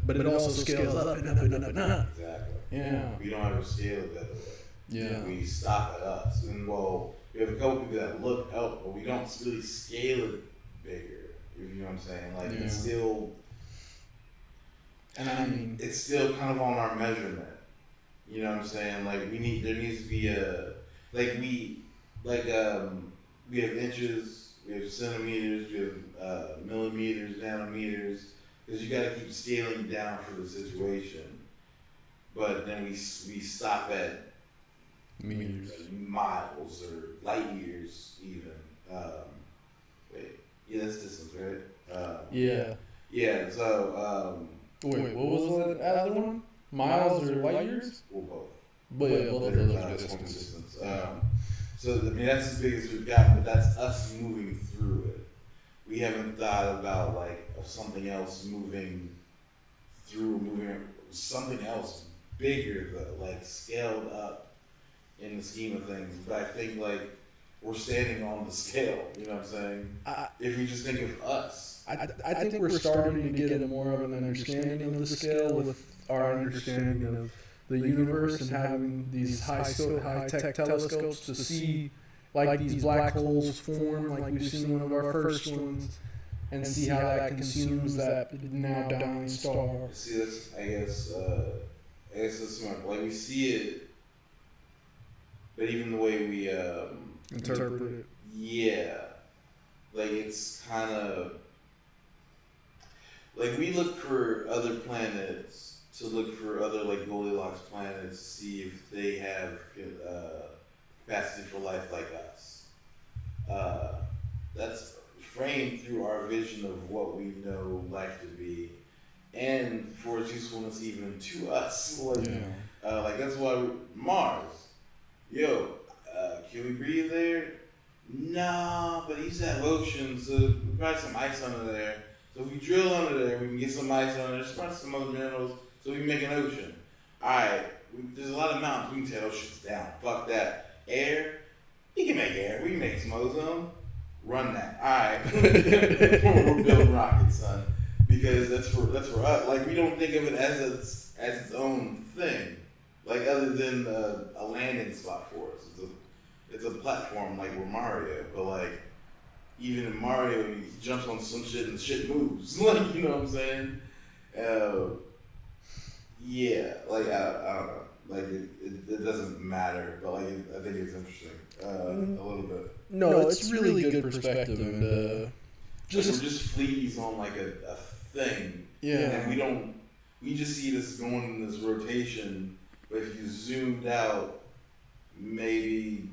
but it also scales up and up and up and up. exactly. Yeah. We don't ever scale it that way. Yeah. We stop at us, and well, we have a couple people that look up, but we don't really scale it bigger. You know what I'm saying? Like it's still, and I mean, it's still kind of on our measurement. You know what I'm saying? Like there needs to be we have inches, we have centimeters, we have millimeters, nanometers, because you got to keep scaling down for the situation. But then we stop at Meters. Miles or light years even. Yeah, that's distance, right? Yeah. Yeah, so... Wait, what was that other one? Miles or light years? Well, both. But yeah, both of those are distance. So, I mean, that's as big as we've got, but that's us moving through it. We haven't thought about, like, of something else moving something else bigger, though, like, scaled up in the scheme of things. But I think, like, we're standing on the scale, you know what I'm saying? If we just think of us. I think we're starting to get more of an understanding of the scale with our understanding of the universe and having these high-tech telescopes to see like these black holes form, like we've seen one of our first ones, and see how that consumes that now dying star. See, that's, I guess that's smart. Like, we see it, but even the way we interpret it. Yeah. Like, it's kind of... Like, we look for other planets, to look for other, like, Goldilocks planets, to see if they have capacity for life like us. That's framed through our vision of what we know life to be, and for its usefulness even to us. Like, like that's why Mars. Yo, can we breathe there? Nah, but it used to have oceans, so we probably some ice under there. So if we drill under there, we can get some ice under there, there's probably some other minerals, so we can make an ocean. Alright, there's a lot of mountains, we can tear oceans down. Fuck that. Air, we can make air, we can make some ozone. Run that. Alright. We're building rockets, son. Because that's for us. Like, we don't think of it as its own thing. Like, other than a landing spot for us. It's a platform like we're Mario, but like, even in Mario, he jumps on some shit and shit moves. Like, you know what I'm saying? Yeah, like, I don't know. Like, it doesn't matter, but like, I think it's interesting a little bit. No, it's really good perspective, and we're just fleas on like a thing. Yeah. And we just see this going in this rotation, but if you zoomed out, maybe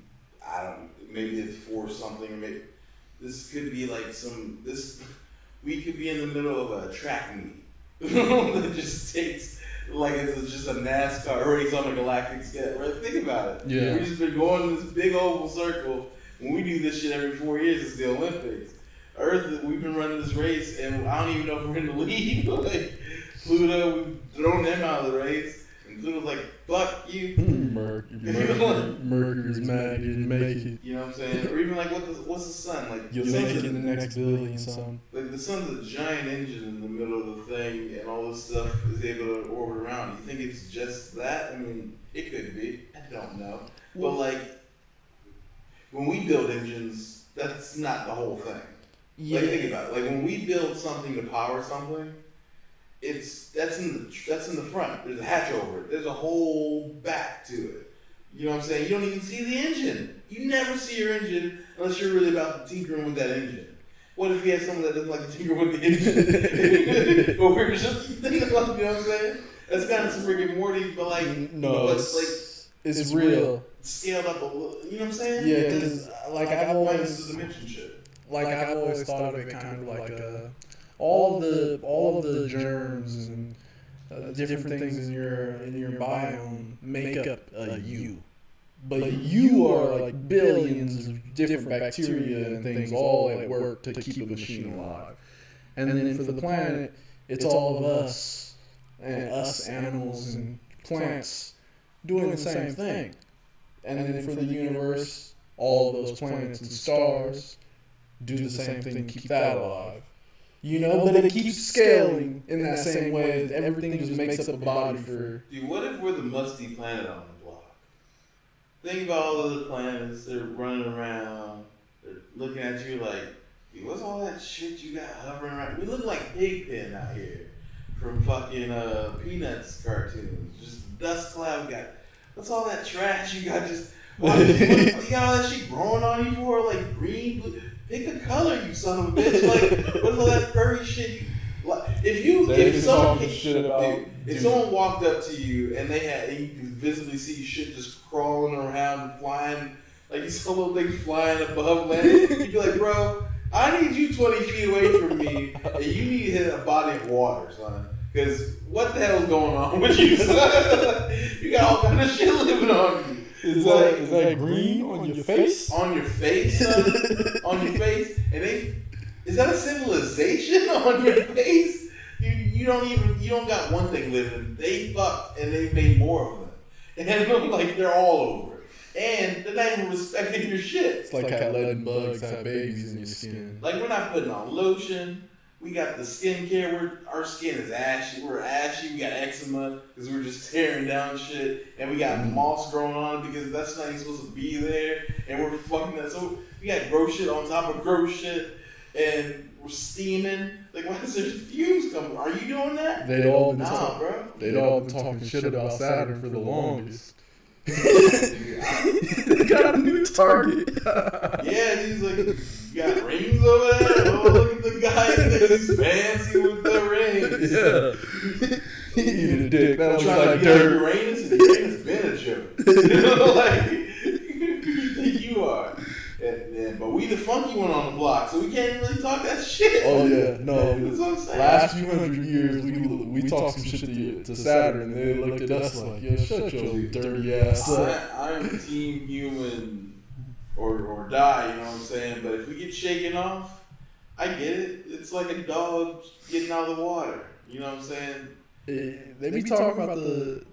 it's for something, or maybe this could be like we could be in the middle of a track meet that just takes, like, it's just a NASCAR race on a galactic scale. Right? Think about it. Yeah. We've just been going in this big oval circle. When we do this shit every 4 years, it's the Olympics. Earth, we've been running this race, and I don't even know if we're in the lead. Like, Pluto, we've thrown them out of the race. And Pluto's like, fuck you. Mercury's mad you didn't make it. You know what I'm saying? Or even like, what's the sun? Like, you'll make it in the next billion, son. Like, the sun's a giant engine in the middle of the thing, and all this stuff is able to orbit around. You think it's just that? I mean, it could be. I don't know. But like, when we build engines, that's not the whole thing. Yeah. Like, think about it. Like, when we build something to power something, that's in the front. There's a hatch over it. There's a whole back to it. You know what I'm saying? You don't even see the engine. You never see your engine unless you're really about tinkering with that engine. What if we had someone that doesn't like to tinker with the engine? But we're just thinking about, you know what I'm saying? That's kind of some Rick and Morty, but like, no, it's real. Scaled up a little, you know what I'm saying? Yeah, because like I've always dimension shit. Like, I've always thought of it kind of like all of the germs and different things in your biome make up you. But you are like billions of different bacteria and things all at work to keep a machine alive. And then for the planet, it's all of us and us animals and plants doing the same thing. And then for the universe, all of those planets and stars do the same thing to keep that alive. You know, but it keeps scaling in that same way. Everything just makes up a body for... Dude, what if we're the musty planet on the block? Think about all the planets. They're running around. They're looking at you like, dude, what's all that shit you got hovering around? We look like Pigpen out here from fucking Peanuts cartoons. Just dust cloud. What's all that trash you got just... you got all that shit growing on you for? Like green, blue... Pick a color, you son of a bitch. Like, what's all that furry shit? if someone if someone walked up to you and and you could visibly see shit just crawling around, flying, like you saw little things flying above land, you'd be like, bro, I need you 20 feet away from me, and you need to hit a body of water, son. Because what the hell is going on with you, son? You got all kind of shit living on you. Is that green on your face? On your face, son? On your face? And is that a civilization on your face? You don't got one thing living. They fucked and they made more of them. And like they're all over. And they're not even respecting your shit. It's like how letting bugs have babies in your skin. Like we're not putting on lotion. We got the skincare. Our skin is ashy. We're ashy. We got eczema because we're just tearing down shit. And we got moss growing on it because that's not even supposed to be there. And we're fucking that. So we got gross shit on top of gross shit. And we're steaming. Like, why is there fumes coming? Are you doing that? They'd all been talking shit about Saturn for the longest. They got a new target. Yeah, he's like, you got rings over there? Oh, look at the guy. He's fancy with the rings. Yeah. You dick. That was trying like to get dirt. Uranus, and Uranus been a joke. You know, like, who do you think you are? But we the funky one on the block, so we can't really talk that shit. Oh yeah, no. That's what I'm saying. Last few hundred years, we talked some shit to Saturn, and they looked at us like, "Yo, shut your dirty ass up." I'm team human or die. You know what I'm saying? But if we get shaken off, I get it. It's like a dog getting out of the water. You know what I'm saying? They be talking about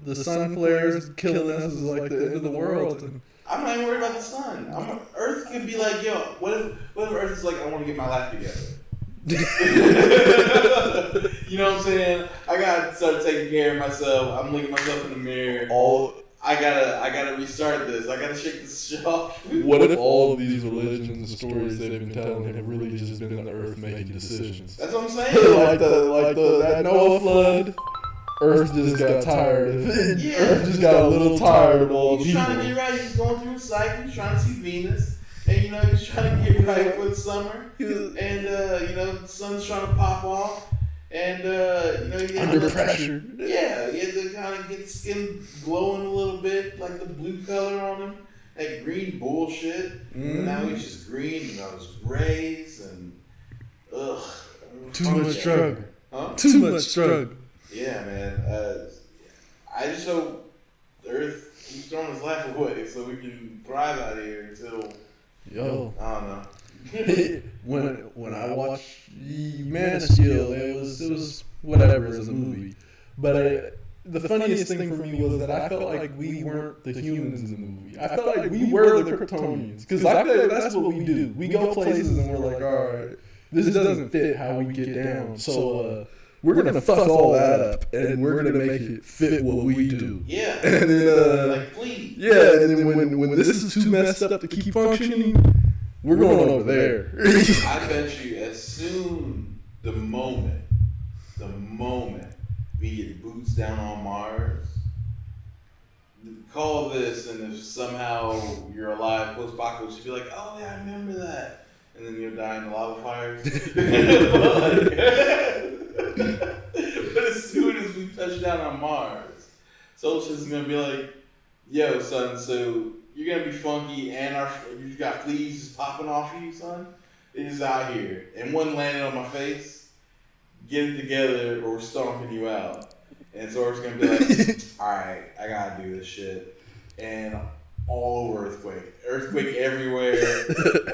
the sun flares killing us is like the end of the world. And I'm not even worried about the sun. Earth could be like, yo, what if Earth is like, I want to get my life together. You know what I'm saying? I gotta start taking care of myself. I'm looking at myself in the mirror. I gotta restart this. I gotta shake this shit off. What if all of these religions and stories they've been telling have really just been the Earth making decisions? That's what I'm saying. that Noah flood. Earth just got tired. Yeah. Earth just got a little tired of all the He's people. trying to get right. He's going through a cycle. He's trying to see Venus. And, he's trying to get right for the summer. And, the sun's trying to pop off. And, under pressure. Yeah, he had to kind of get his skin glowing a little bit, like the blue color on him. That green bullshit. And now he's just green and all his grays and, ugh. Too much struggle. Huh? Too much struggle. Yeah, man. I just hope the Earth keeps throwing his life away so we can thrive out here until. Yo. I don't know. when I watched Man of Steel, it was whatever as a movie, but the funniest thing for me was that I felt like we weren't the humans in the movie. I felt like we were the Kryptonians because I feel like that's what we do. We go places and we're like, all right, this doesn't fit how we get down, so. We're gonna fuck all that up, and we're gonna make it fit what we do. Yeah. And then, like, please. Yeah, and then when this is too messed up to keep functioning, we're going over there. I bet you, as soon the moment we get boots down on Mars, call this, and if somehow you're alive post-apocalypse, you'll be like, oh yeah, I remember that, and then you'll die in the lava fires. But as soon as we touch down on Mars, Solstice is gonna be like, yo, son, so you're gonna be funky and you got fleas just popping off of you, son? It is out here. And one landed on my face, get it together or we're stomping you out. And so we're just gonna be like, alright, I gotta do this shit. And all over earthquake. Earthquake everywhere.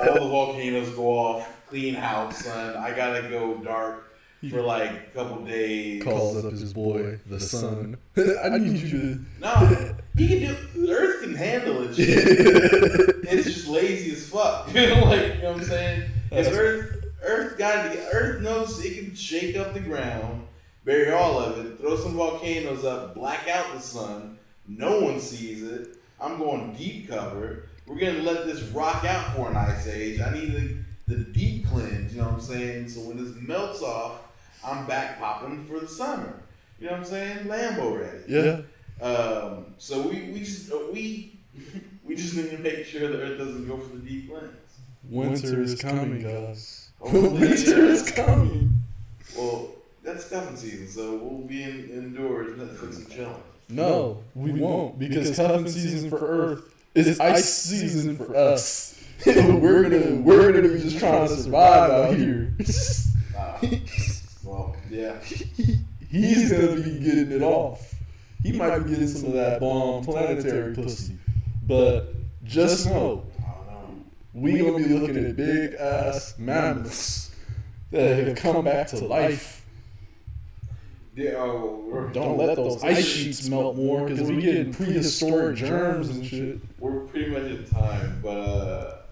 All the volcanoes go off. Clean house, son. I gotta go dark for like a couple days. Calls up his boy, the sun. I need you to. No, he can do. The Earth can handle it. Shit. It's just lazy as fuck. You know what I'm saying? If Earth knows it can shake up the ground, bury all of it, throw some volcanoes up, black out the sun. No one sees it. I'm going deep cover. We're gonna let this rock out for an ice age. I need the deep cleanse. You know what I'm saying? So when this melts off, I'm back popping for the summer. You know what I'm saying? Lambo ready. Yeah. So we just need to make sure the Earth doesn't go for the deep cleanse. Winter is coming, guys. Winter is coming. Well, that's cuffing season, so we'll be indoors, Netflix and chilling. No, we won't, because cuffing season for Earth is ice season for us. we're gonna be just trying to survive out here. Well, yeah. He's gonna be getting it off. He might be getting some of that bomb planetary pussy, but just know, we gonna be looking at big ass mammoths that have come back to life. Yeah, Don't let those ice sheets melt more, because we getting prehistoric germs and shit. We're pretty much in time, but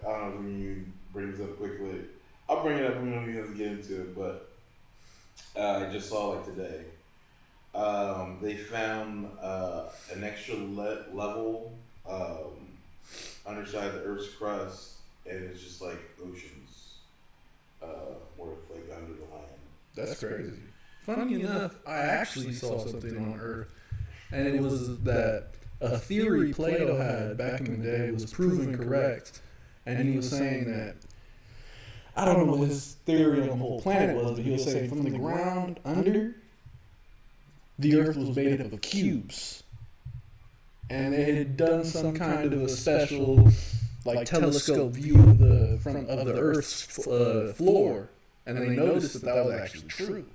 I don't know if we can bring this up quickly. I'll bring it up when we have to get into it, but I just saw like today. They found an extra level underside the Earth's crust, and it's just like oceans worth like under the land. That's crazy. Funny enough, I actually saw something on Earth, and it was that a theory Plato had back in the day was proven correct, and he was saying that, I don't know what his theory on the whole planet was, but he was saying from the ground under, the Earth was made up of cubes, and they had done some kind of a special, like, telescope view of the Earth's floor, and they noticed that was actually true.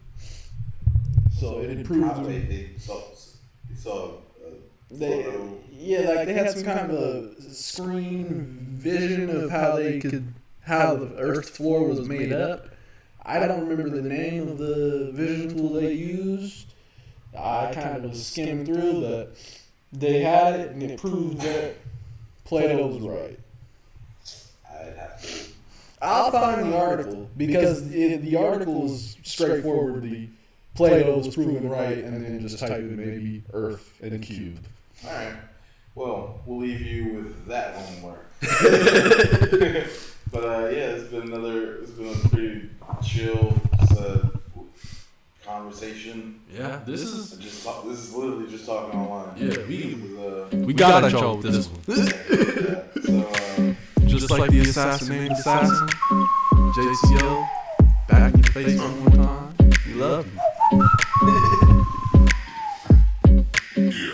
So it improved. They saw they had some kind of a screen vision of how the Earth's floor was made up. I don't remember the name of the vision tool they used. I kind of was skimming through, but they had it, and it proved that Plato was right. I'd have to. I'll find the article, because the article is straightforwardly Plato was proven right, and then just type in maybe Earth and cube. All right. Well, we'll leave you with that homework. But it's been a pretty chill conversation. Yeah, this is literally just talking online. Yeah, we got y'all with this one. So just like the assassinated assassin, JCL, back in your face one more time. We love you.